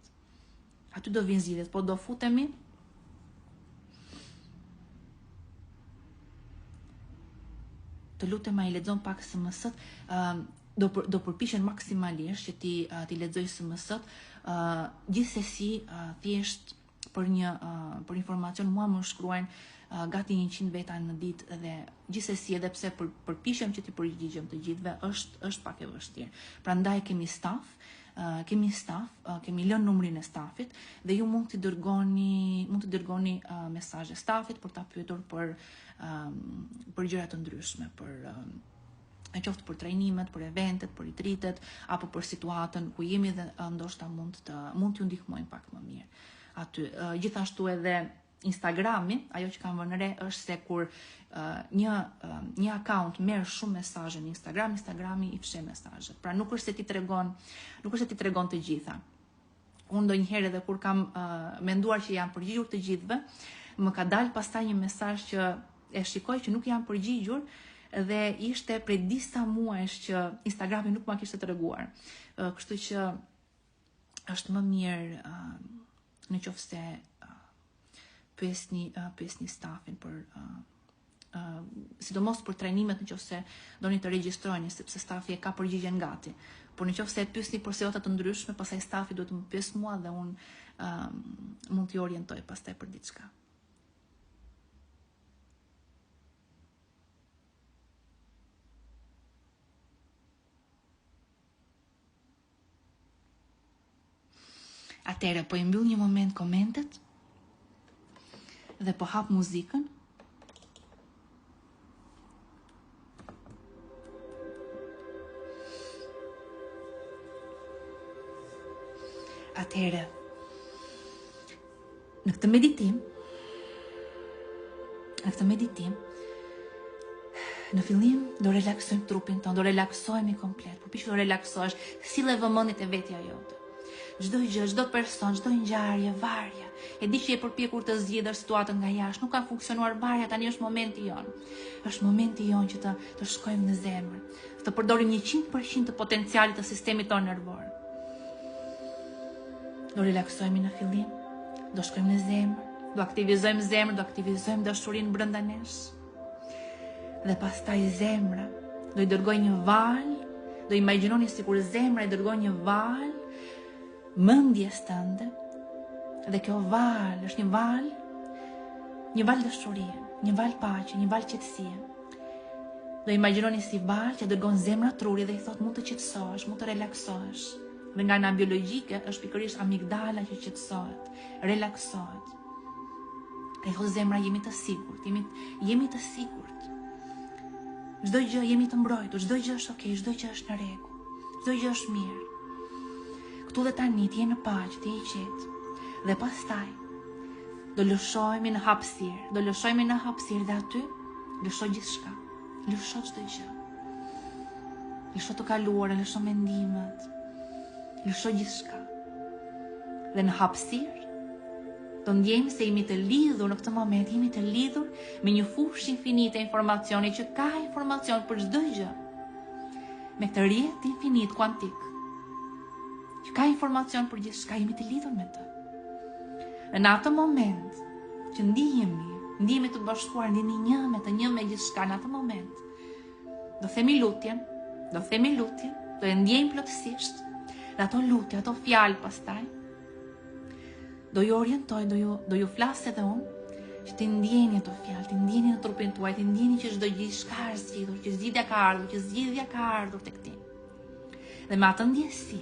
Po do futemi të lutem ai lexon pak SMS-t, do përpiqen maksimalisht që ti lexoj SMS-t, gjithsesi thjesht për informacion mua më shkruajnë gati 100 veta në ditë dhe gjithsesi edhe pse përpiqem që ti përgjigjem të gjithëve, është pak e vështirë. Prandaj kemi staf, kemi lënë numrin e stafit dhe ju mund të dërgoni mesazhe stafit për ta pyetur për gjëra të ndryshme, qoftë për trajnimet, për eventet, për retreatet apo për situatën ku jemi dhe ndoshta mund t'ju ndihmojnë pak më mirë aty. Gjithashtu edhe Instagrami, ajo që kam vënë re është se kur një account merr shumë mesazhe në Instagram, Instagrami i fshe mesazhet. Pra nuk është se ti tregon të gjitha. Unë ndonjëherë edhe kur kam menduar që jam përgjigjur të gjithëve, më ka dalë pastaj një mesazh që e shikoj që nuk jam përgjigjur dhe ishte prej disa muajsh që Instagrami nuk ma kishte treguar. Kështu që është më mirë nëse pyesni stafin për sidomos për trajnimet nëse doni të regjistroheni, sepse stafi e ka përgjigjen gati. Por nëse pyesni për sejota të ndryshme, pastaj stafi duhet të më pyes mua dhe unë mund t'i orientoj pastaj për diçka. Atëherë po i mbyll një moment komentet dhe po hap muzikën. Atëherë në këtë meditim në fillim do relaksojmë trupin tonë, do relaksohemi komplet. Përpiqu do relaksohesh, sille vëmendjet e vetja jote. Çdo gjë, çdo person, çdo ngjarje, varja. E di që je përpjekur të zgjidhësh situatën nga jashtë, nuk ka funksionuar varja, tani është momenti jon. Është momenti jon që të shkojmë në zemër, të përdorim 100% të potencialit të sistemit tonë nervor. Do relaksohemi në fillim, do shkojmë në zemër, do aktivizojmë zemrën, do aktivizojmë dashurinë brenda nesh. Dhe pastaj zemra do i dërgoj një val, do imagjinoni sikur zemra i dërgon një val mendjes tënde Dhe kjo val është një val dëshurie, një val paqe, një val qetësie. Do imagjinoni si val që dërgon zemra truri dhe i thot mund të qetësohesh, mund të relaksohesh. Dhe nga ana biologjike është pikërisht amigdala që qetësohet, relaksohet. E thot zemra jemi të sigurt, jemi të sigurt. Çdo gjë jemi të mbrojtur, çdo gjë është okay, çdo gjë është në rregull, çdo gjë është mirë. Këtu dhe tani ti je në paqe, ti je i qetë. Dhe pastaj do lëshojmë në hapësirë, dhe aty lëshoj gjithçka. Lësho çdo gjë. Lësho të kaluarën, lësho mendimet. Lësho gjithçka. Dhe në hapësirë do ndjejmë se jemi të lidhur në këtë moment, jemi të lidhur me një fushë infinite informacioni që ka informacion për çdo gjë. Me këtë rrjet infinit kuantik që ka informacion për gjithçka, jemi të lidhur me të. Në atë moment që ndihemi të bashkuar, ndihemi një me gjithçka në atë moment. Do themi lutjen, do e ndjejmë plotësisht, dhe ato lutje, ato fjalë pastaj, do ju orientoj, do ju flas edhe unë, që të ndjeni ato fjalë, të ndjeni në trupin tuaj, të ndjeni që çdo gjithçka është zgjidhur, që zgjidhja ka ardhur tek ti. Dhe me atë ndjesi,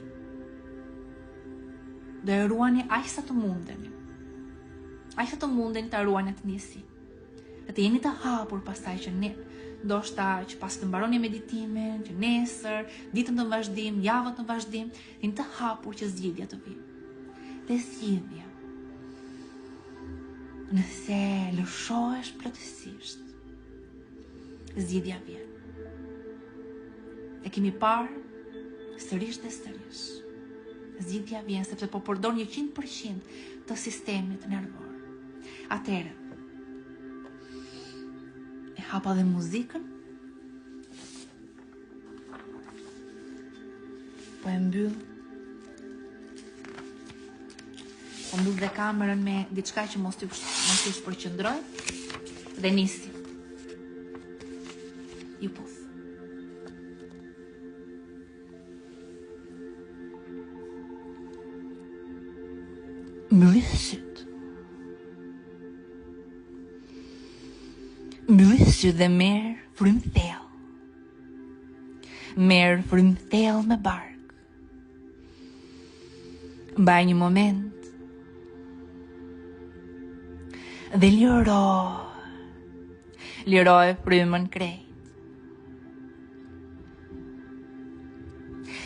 do e ruani aq sa të mundeni. Aq sa të munden të ruani atë ndjesi. Dhe të jeni të hapur pastaj që ne, ndoshta që pas të mbaroni meditimin, që nesër, ditën të vazhdim, javën të vazhdim, të jeni të hapur që zgjidhja të vi. Dhe zgjidhja, nëse lëshohesh plotësisht, zgjidhja vjen. E kemi parë sërish dhe sërish. Zgjidhja vjen sepse po përdor 100% të sistemit nervor. Atëherë, e hapa dhe muzikën, po e mbyll dhe kamerën me diçka që mos t'ju shpërqendroj, dhe nisi. Ju puth. Mbyllisht dhe merë frymë thellë. Merë frymë thellë me bark. Mbaj një moment dhe liroj frymën krejt.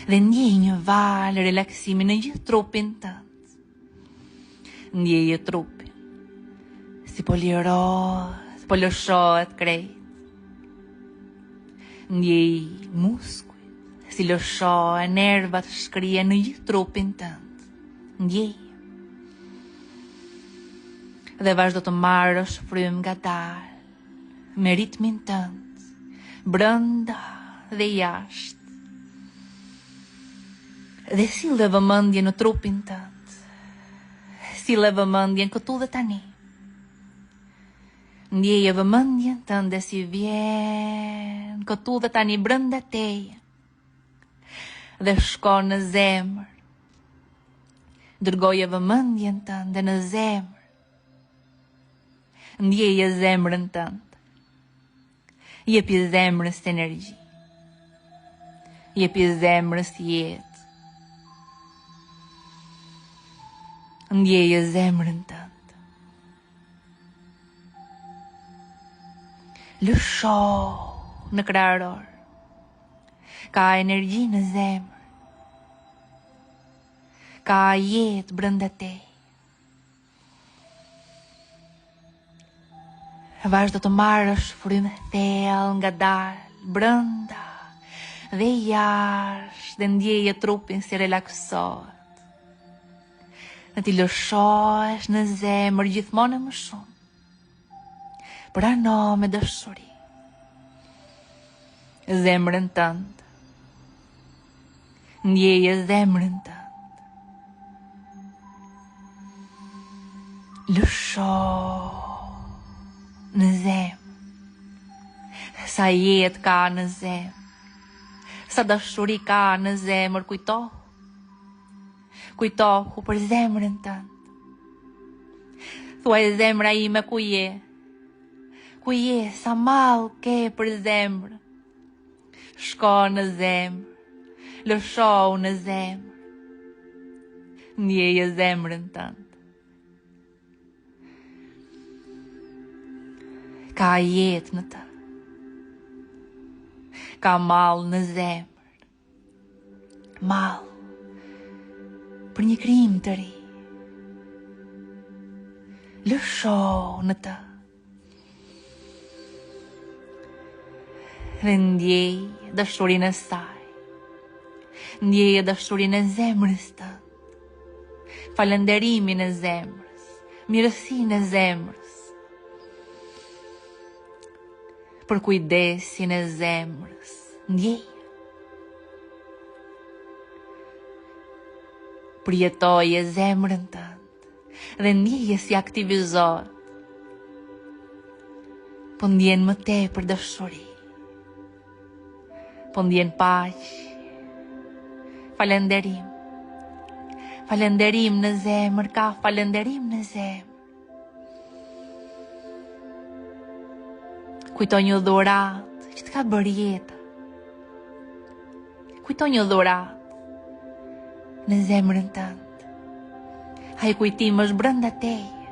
Dhe ndjej një valë relaksimi në gjithë trupin tënd. Ndjeje trupin si po lëshohet krejt. Ndjej muskujt si lëshohen, nervat shkrihen në gjithë trupin tënd. Ndjej. Dhe vazhdo të marrësh frymë ngadalë, me ritmin tënd, brenda dhe jashtë. Dhe sille vëmendje në trupin tënd. Sille vëmendjen këtu dhe tani. Ndjeje vëmendjen tënde si vjen këtu dhe tani brenda teje. Dhe shkon në zemër. Dërgoje vëmendjen tënde në zemër. Ndjeje zemrën tënde. Jepi zemrës energji. Jepi zemrës jetë. Ndjeje zemrën tënde. Lësho në krahëror. Ka energji në zemër. Ka jetë brenda teje. Vazhdo të marrësh frymë thellë ngadalë, brenda dhe jashtë, dhe ndjeje trupin si relaksohet. Në ti lëshohesh në zemër gjithmonë më shumë. Prano me dëshuri zemrën tënd. Ndjeje zemrën tënd. Lësho në zemër. Sa jetë ka në zemër. Sa dashuri ka në zemër, kujtohu për zemrën tënd. Thuaj zemra ime ku je? Ku je, sa mall ke për zemrë? Shko në zemrë, lëshohu në zemrë, ndjeje zemrën tënde. Ka jetë në të, ka mall në zemrë, mall për një krijim të ri. Lëshohu në të dhe ndjej dashurinë e saj, ndjeje dashurinë e zemrës tënde, falënderimin e zemrës, mirësinë e zemrës, për kujdesin e zemrës, ndjej. Përjetoje zemrën tënde dhe ndjeje si aktivizohet, po ndjen më tepër dashuri, po ndjen paqë, falënderim. Falënderim në zemër, ka falënderim në zemër. Kujto një dhuratë që të ka bërë jeta. Kujto një dhuratë në zemrën tënde. Ai kujtim është brenda teje.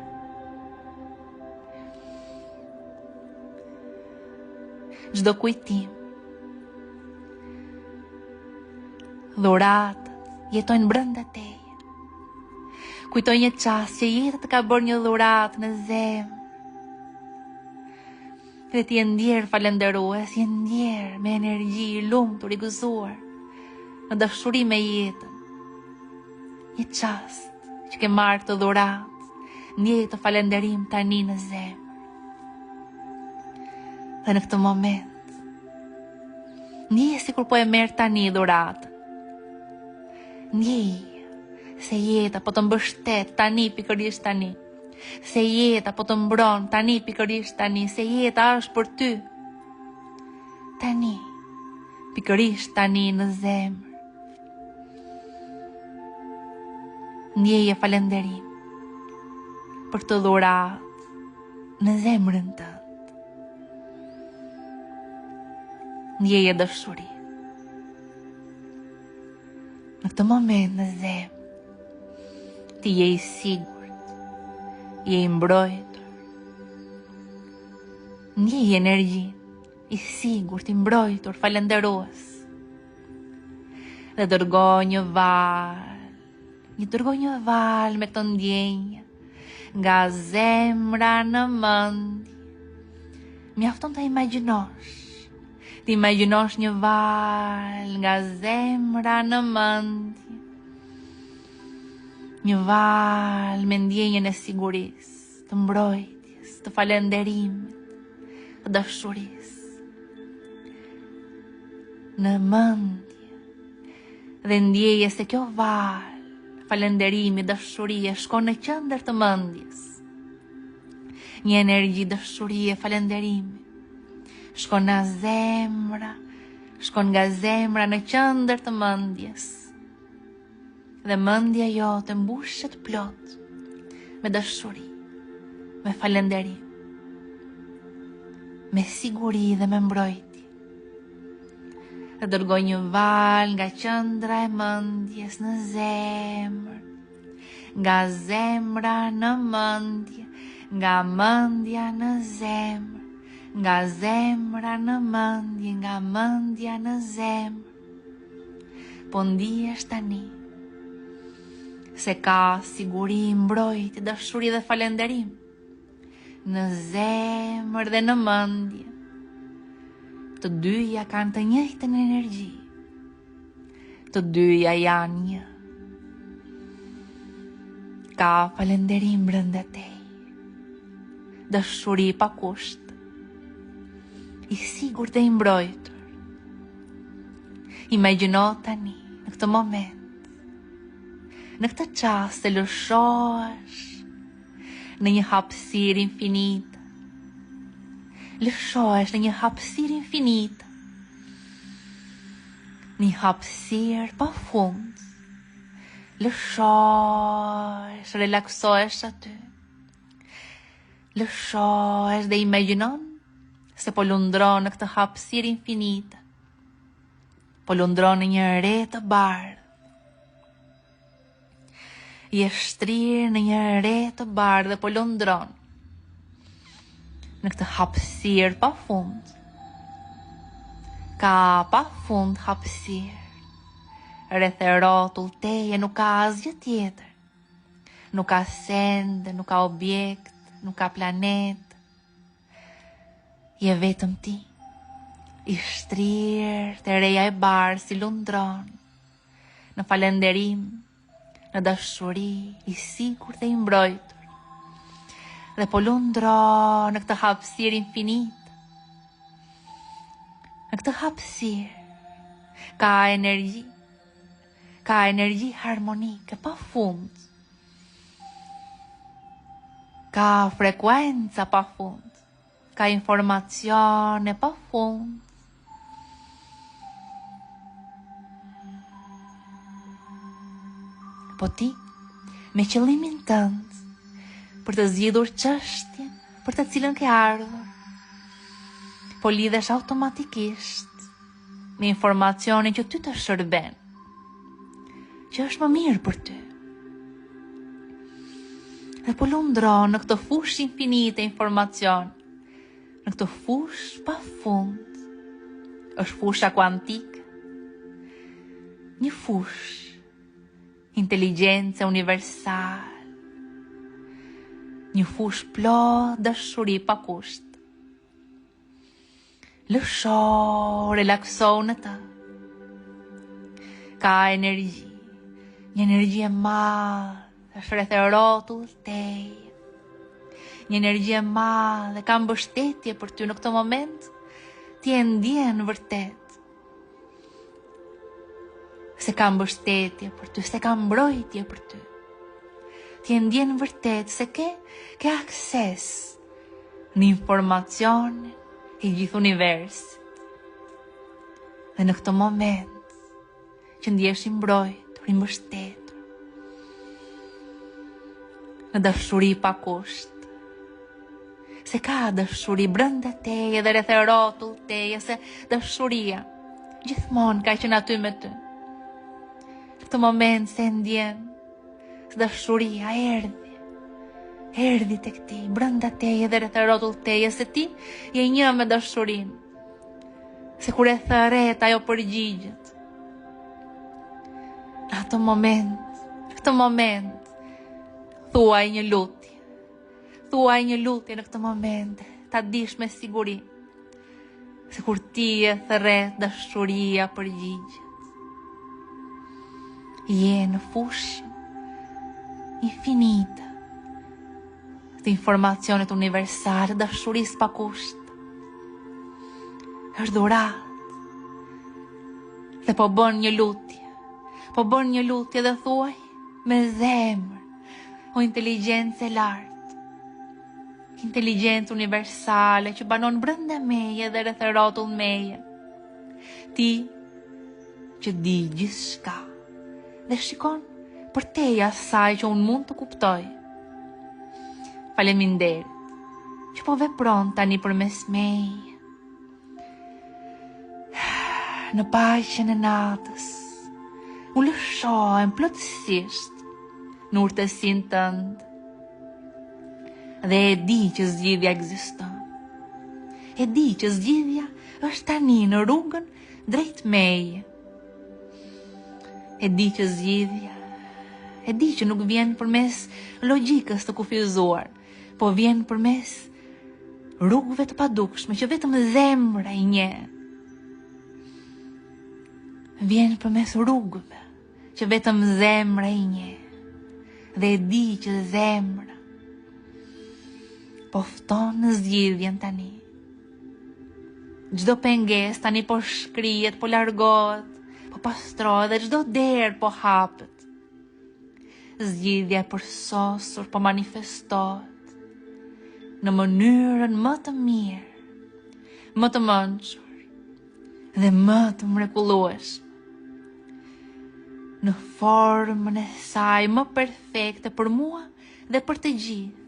Çdo kujtim, dhuratët jetojnë brenda teje. Kujtoj një çast që jeta të ka bërë një dhuratë në zemër. Dhe ti e ndjerë falënderues, je ndjerë me energji i lumtur, i gëzuar, në dashuri me jetën. Një çast që ke marrë këtë dhuratë, ndjeje të falënderim tani në zemër. Dhe në këtë moment, ndjeje sikur po e merr tani dhuratën. Ndjeje se jeta po të mbështet tani, pikërisht tani. Se jeta po të mbron tani, pikërisht tani. Se jeta është për ty tani, pikërisht tani në zemër. Ndjeje falënderim për këtë dhuratë në zemrën tënde. Ndjeje dashuri. Në këtë moment në zemër ti je i sigurt, je i mbrojtur. Ndjej energji, i sigurt, i mbrojtur, falënderues. Dhe dërgoj një val me këtë ndjenjë nga zemra në mendje. Mjafton të imagjinosh. Të imagjinosh një val nga zemra në mendje. Një val me ndjenjën e sigurisë, të mbrojtjes, të falënderimit, të dashurisë. Në mendje dhe ndjeje se kjo val, falënderimi, dashurie, shkon në qendër të mendjes. Një energji dashurie, falënderimi, shkon nga zemra në qendër të mendjes. Dhe mendja jote mbushet plot me dashuri, me falënderim, me siguri dhe me mbrojtje. Dhe dërgoj një val nga qendra e mendjes në zemër, nga zemra në mendje, nga mendja në zemër, nga zemra në mendje, nga mendja në zemër. Po ndihesh tani se ka siguri, mbrojtje, dashuri dhe falënderim në zemër dhe në mendje. Të dyja kanë të njëjtën energji. Të dyja janë një. Ka falënderim brenda teje. Dashuri pa kusht. I sigurt dhe i mbrojtur. Imagjino tani në këtë moment, në këtë çast të lëshohesh në një hapësirë infinite. Lëshohesh në një hapësirë infinite. Një hapësirë pa fund. Lëshohesh, relaksohesh aty. Lëshohesh dhe imagjinon se po lundron në këtë hapësirë infinite. Po lundron në një re të bardhë. Je shtrirë në një re të bardhë dhe po lundron në këtë hapësirë pa fund. Ka pa fund hapësirë. Rreth e rrotull teje nuk ka asgjë tjetër. Nuk ka sende, nuk ka objekt, nuk ka planet. Je vetëm ti. I shtrirë të reja e barë si lundron. Në falenderim, në dashuri, i sigurt dhe i mbrojtur. Dhe po lundron në këtë hapësirë infinit. Në këtë hapësirë ka energji. Ka energji harmonike pa fund. Ka frekuenca pa fund. Ka informacione pa fund. Po ti, me qëllimin tënd, për të zgjidhur çështjen për të cilën ke ardhur, po lidhesh automatikisht me informacionin që ty të shërben, që është më mirë për ty. Dhe po lundron në këtë fushë infinite informacion, në këtë fushë pa fund. Është fusha kuantike, një fushë inteligjencë universal, një fushë plot dashuri pa kusht. Lësho, relakso në të. Ka energji, një energji e madhe, është rreth e rrotull teje. Një energji e madhe, ka mbështetje për ty në këtë moment, ti e ndjen vërtet. Se ka mbështetje për ty, se ka mbrojtje për ty. Ti e ndjen vërtet se ke akses në informacion e gjithë universit. Dhe në këtë moment që ndjesh i mbrojtur, i mbështetur, në dashuri pa kusht. Se ka dashuri brenda teje dhe rreth e rrotull teje, se dashuria gjithmonë ka qenë aty me ty. Në këtë moment se ndjen se dashuria erdhi tek ti, brenda teje dhe rreth e rrotull teje, se ti je një me dashurinë. Se kur e thërret ajo përgjigjet. Në këtë moment, thuaj një lutje. Thuaj një lutje në këtë moment, ta dish me siguri. Se kur ti e thërret dashuria përgjigjet. Je në fushën infinite të informacionit universal, dashurisë pa kusht. Është dhuratë. Dhe po bën një lutje dhe thuaj me zemër, o inteligjencë e lartë, inteligjencë universale që banon brenda meje dhe rreth e rrotull meje. Ti që di gjithçka dhe shikon për teja asaj që unë mund të kuptoj. Faleminderit që po vepron tani përmes meje. Në paqen e natës, u lëshohem plotësisht në urtësinë tënde. Dhe e di që zgjidhja ekziston. E di që zgjidhja është tani në rrugën drejt meje. E di që nuk vjen përmes logjikës të kufizuar, po vjen përmes rrugëve të padukshme që vetëm zemra i njeh. Vjen përmes rrugëve që vetëm zemra i njeh. Dhe e di që zemra po fton në zgjidhjen tani. Çdo pengesë tani po shkrihet, po largohet, po pastrohet dhe çdo derë po hapet. Zgjidhja e përsosur po manifestohet në mënyrën më të mirë, më të mençur dhe më të mrekullueshme. Në formën e saj më perfekte për mua dhe për të gjithë.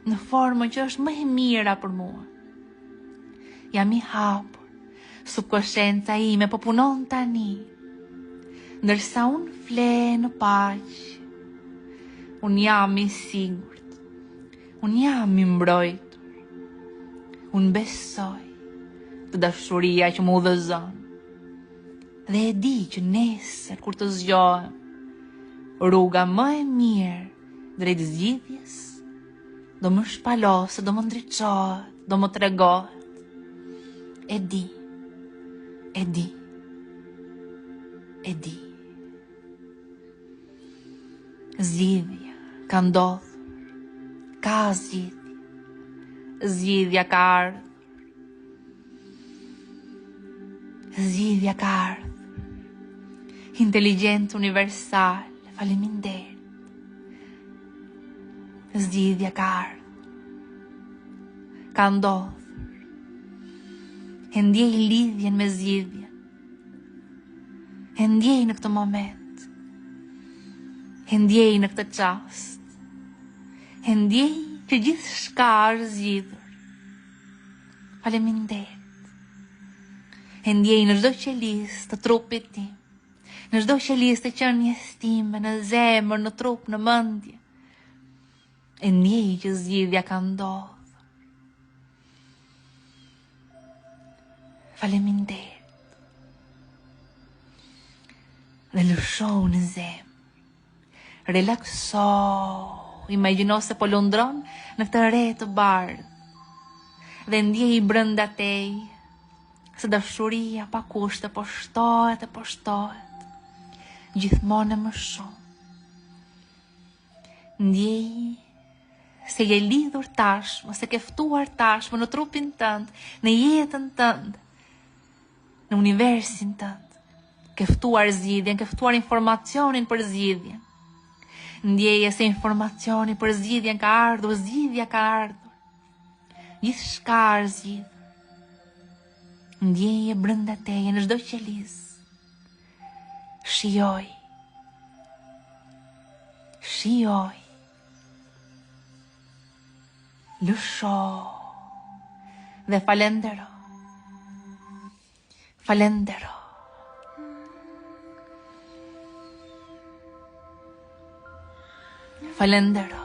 në formën që është më e mira për mua. Jam i hapur, subkonscienca ime po punon tani, ndërsa unë fle në paqë. Unë jam i sigurt, unë jam i mbrojtur, unë besoj të dashuria që më udhëzon, dhe e di që nesër kur të zgjohem, rruga më e mirë drejt zgjidhjes do më shpalosë, do më ndriçohet, do më tregohet. E di, e di, e di. Zgjidhja ka ndodhur, ka zgjidhje, zgjidhja ka ardhur, zgjidhja ka ardhur. Inteligencë universal, faleminderit. Zgjidhja ka ardhur, ka ndodhur. E ndjej lidhjen me zgjidhjen. E ndjej në këtë moment. E ndjej në këtë çast. E ndjej që gjithçka është zgjidhur. Faleminderit. E ndjej në çdo qelisë të trupit tim, në çdo qelisë të qenies time, në zemër, në trup, në mendje. E ndjej që zgjidhja ka ndodhur. Faleminderit. Dhe lësho në zemë. Relakso. Imagjino se po lundron në këtë re të bardhë. Dhe ndjej brenda tej se dashuria pa kushte po shtohet e po shtohet. Gjithmonë më shumë. Ndjej se je lidhur tashmë, se ke ftuar tashmë në trupin tënd, në jetën tënd, në universin tënd. Ke ftuar zgjidhjen, ke ftuar informacionin për zgjidhjen. Ndjeje se informacioni për zgjidhjen ka ardhur, zgjidhja ka ardhur. Gjithçka është zgjidhur. Ndjeje brenda teje në çdo qelisë. Shijoj. Shijoj. Lësho. Dhe falendero. Falendero. Falendero.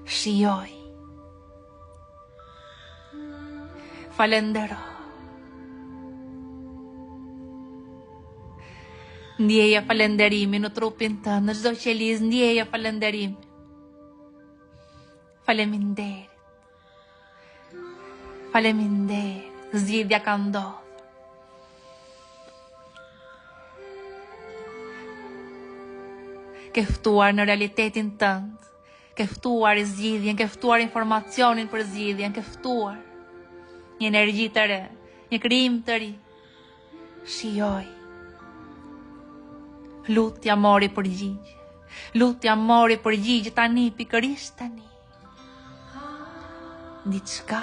Shijoj. Falendero. Ndjeja falenderimin në trupin tënd, në çdo qelisë ndjeja falenderimin. Faleminderit. Faleminderit. Zgjidhja ka ndodhur. Ke ftuar në realitetin tënd. Ke ftuar zgjidhjen, ke ftuar informacionin për zgjidhjen, ke ftuar një energji të re, një krijim të ri. Shijoj. Lutja mori përgjigje. Lutja mori përgjigje tani, pikërisht tani. Diçka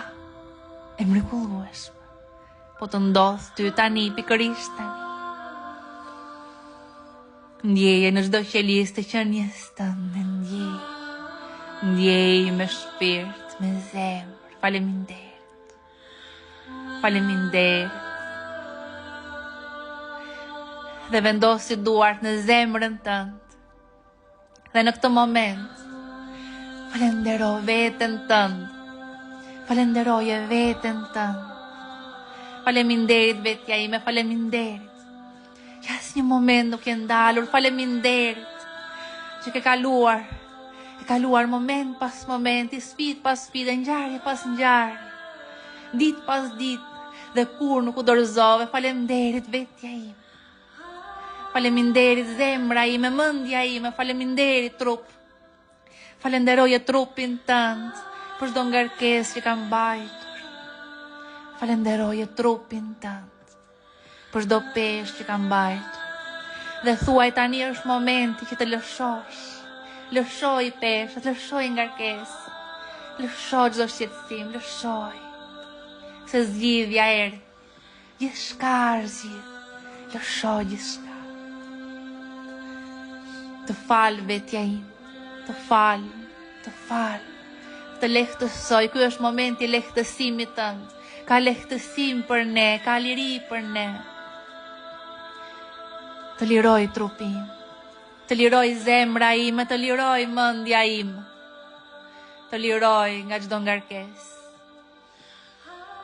e mrekullueshme po të ndodh ty tani, pikërisht tani. Ndjeje në çdo qelisë të qenies tënde, ndjej. Ndjej me shpirt, me zemër. Faleminderit. Faleminderit. Dhe vendosi duart në zemrën tënd. Dhe në këtë moment falendero veten tënd. Falenderoje veten tënd. Faleminderit vetja ime, faleminderit. Që asnjë moment nuk e ndalur, faleminderit. Që ke kaluar, moment pas momenti, sfidë pas sfidë, ngjarje pas ngjarje, ditë pas ditë, dhe kur nuk u dorëzove, faleminderit vetja ime. Faleminderit zemra ime, mendja ime, faleminderit trup. Falenderoje trupin tënd për çdo ngarkesë që kam mbajtur. Falenderoje trupin tënd për çdo peshë që kam mbajtur. Dhe thuaj tani është momenti që të lëshosh. Lëshoj peshët, lëshoj ngarkesë. Lëshoj çdo shqetësim, lëshoj. Se zgjidhja erdhi. Gjithçka është zgjidhur. Lëshoj gjithçka. Të fal vetja ime, të fal, të falë, të lehtësoj. Ky është momenti i lehtësimit tënd. Ka lehtësim për ne, ka liri për ne. Të liroj trupi im, të liroj zemra ime, të liroj mendja ime, të liroj nga çdo ngarkesë.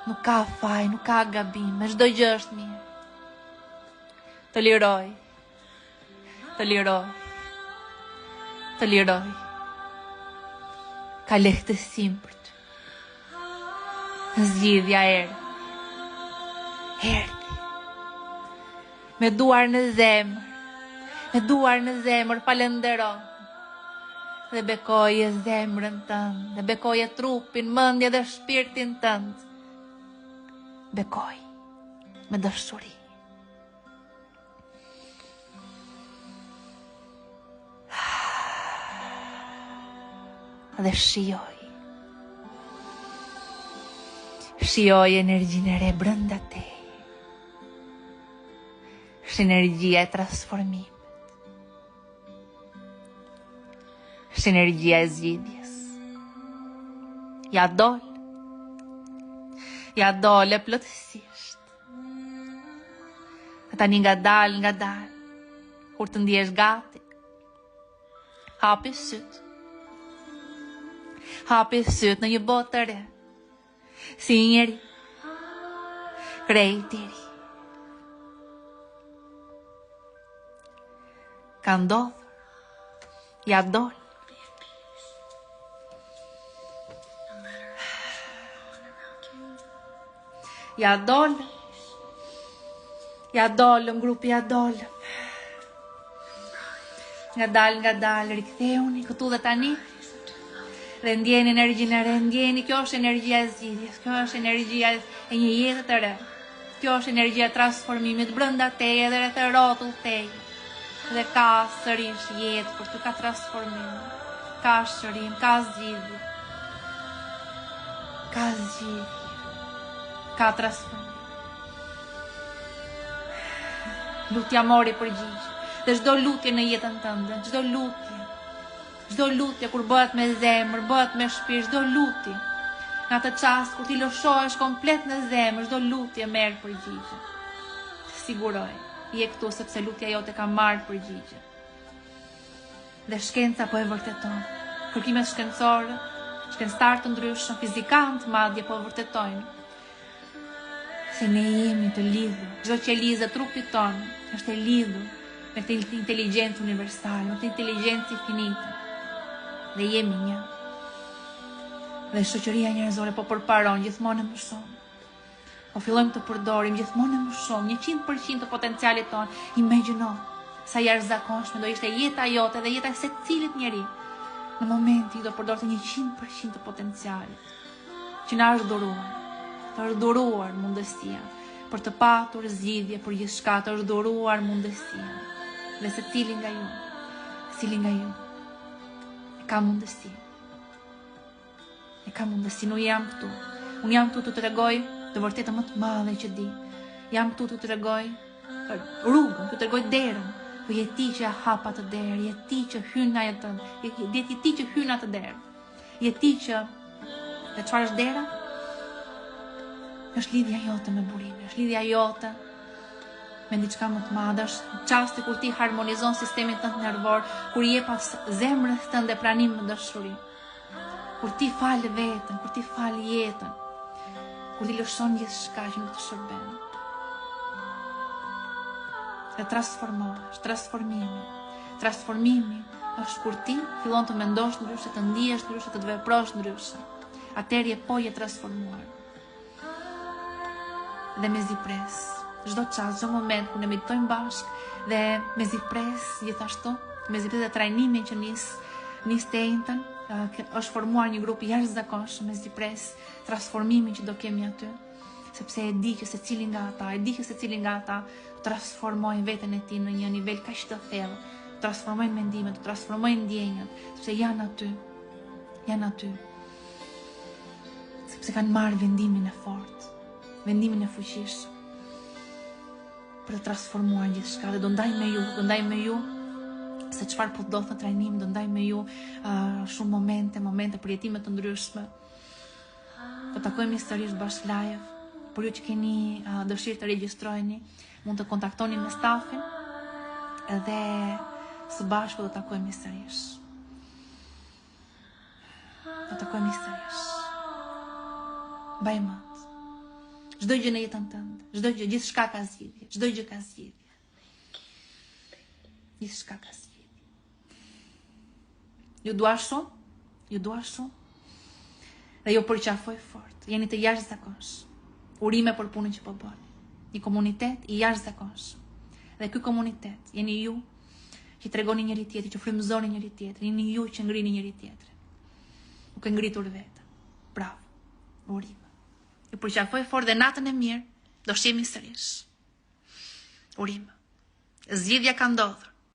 Nuk ka faj, nuk ka gabim, me çdo gjë është mirë. Të liroj, të liroj, të liroj. Ka lehtësim për ty. Zgjidhja erdhi. Me duar në zemër, falendero. Dhe bekoje zemrën tënd, dhe bekoje trupin, mendje dhe shpirtin tënd. Bekoj me dashuri. Dhe shioj energjinë e re brenda te. Është energjia e transformimit. Është energjia e zgjidhjes. Ja dol e plotësisht. Dhe tani nga dal, kur të ndjesh gati, hapi syt në një botë të re, si njeri, krejt i ri. Ka ndodhur, ja dol. Ja dolëm, grupi, ja dolëm. Nga dal, riktheuni këtu dhe tani. Dhe ndjeni energjinë e re, ndjeni, kjo është energjia e zgjidhjes, kjo është energjia e një jete të re. Kjo është energjia e transformimit brenda teje dhe rreth rrotull teje. Dhe ka sërish jetë për ty, ka transformim, ka shërim, ka zgjidhje. Ka transformim. Lutja mori përgjigje. Dhe çdo lutje në jetën tënde, çdo lutje kur bëhet me zemër, bëhet me shpirt, çdo lutje. Në atë çast kur ti lëshohesh komplet në zemër, çdo lutje merr përgjigje. Siguroj, je këtu sepse lutja jote ka marrë përgjigje. Dhe shkenca po e vërteton. Kërkimet shkencore, shkencëtar të ndryshëm, fizikantë madje po e vërtetojnë se ne jemi të lidhur. Çdo që lidhë trupit tonë është e lidhur me këtë inteligjencë universale, me këtë inteligjencë infinite. Dhe jemi një. Dhe shoqëria njerëzore po përparon gjithmonë më shumë. Po fillojmë të përdorim gjithmonë më shumë 100% të potencialit tonë. Imagjino sa jashtëzakonshme do ishte jeta jote dhe jeta e secilit njeri në momentin do përdorte 100% të potencialit që na është dhuruar. Të është dhuruar mundësia për të patur zgjidhje për gjithçka, të është dhuruar mundësia. Dhe secili nga ju ka mundësi. Unë jam këtu. Unë jam këtu të tregoj të vërtetë më të madhe që di. Jam këtu të tregoj rrugën, të tregoj derën. Po je ti që hap atë derë, je ti që hyn nga atë, je ti që hyn atë derë. Je ti që dhe çfarë është dera? Është lidhja jote me burimin, është lidhja jote me diçka më të madhe, është çasti kur ti harmonizon sistemin tënd nervor, kur je pas zemrës tënde pranim me dashuri. Kur ti fal veten, kur ti fal jetën, kur ti lëshon gjithçka që nuk të shërben. Dhe transformohesh, transformimi është kur ti fillon të mendosh ndryshe, të ndihesh ndryshe, të veprosh ndryshe. Atëherë po je transformuar. Dhe me zipres, çdo çast, çdo moment kur ne meditojmë bashkë dhe me zipres gjithashtu, me zipres dhe trajnimin që nis të njëjtën, është formuar një grup i jashtëzakonshëm me zipres, transformimin që do kemi aty, sepse e di që secili nga ata transformojnë veten e tij në një nivel kaq të thellë, transformojnë mendimet, transformojnë ndjenjat, sepse janë aty. Sepse kanë marrë vendimin e fortë, vendimin e fuqishëm për të transformuar gjithçka dhe do ndaj me ju se çfarë po ndodh në trajnim, do ndaj me ju shumë momente për jetime të ndryshme. Do takojmë historisht bashkë live. Por ju që keni dëshirë të regjistrojeni, mund të kontaktoni me stafin dhe së bashku do takojmë historisht. Do takojmë historisht. Mbaj mend. Çdo gjë në jetën tënde, çdo gjë, gjithçka ka zgjidhje, çdo gjë ka zgjidhje. Gjithçka ka zgjidhje. Ju dua shumë. Dhe ju përqafoj fort. Jeni të jashtëzakonshëm. Urime për punën që po bëni. Një komunitet i jashtëzakonshëm. Dhe ky komunitet jeni ju që tregoni njëri tjetrit, që frymëzoni njëri tjetrin, jeni ju që ngrini njëri tjetrin. Nuk e ngritur vetëm. Bravo. Urime. Ju përqafoj fort dhe natën e mirë do shihemi sërish. Urime. Zgjidhja ka ndodhur.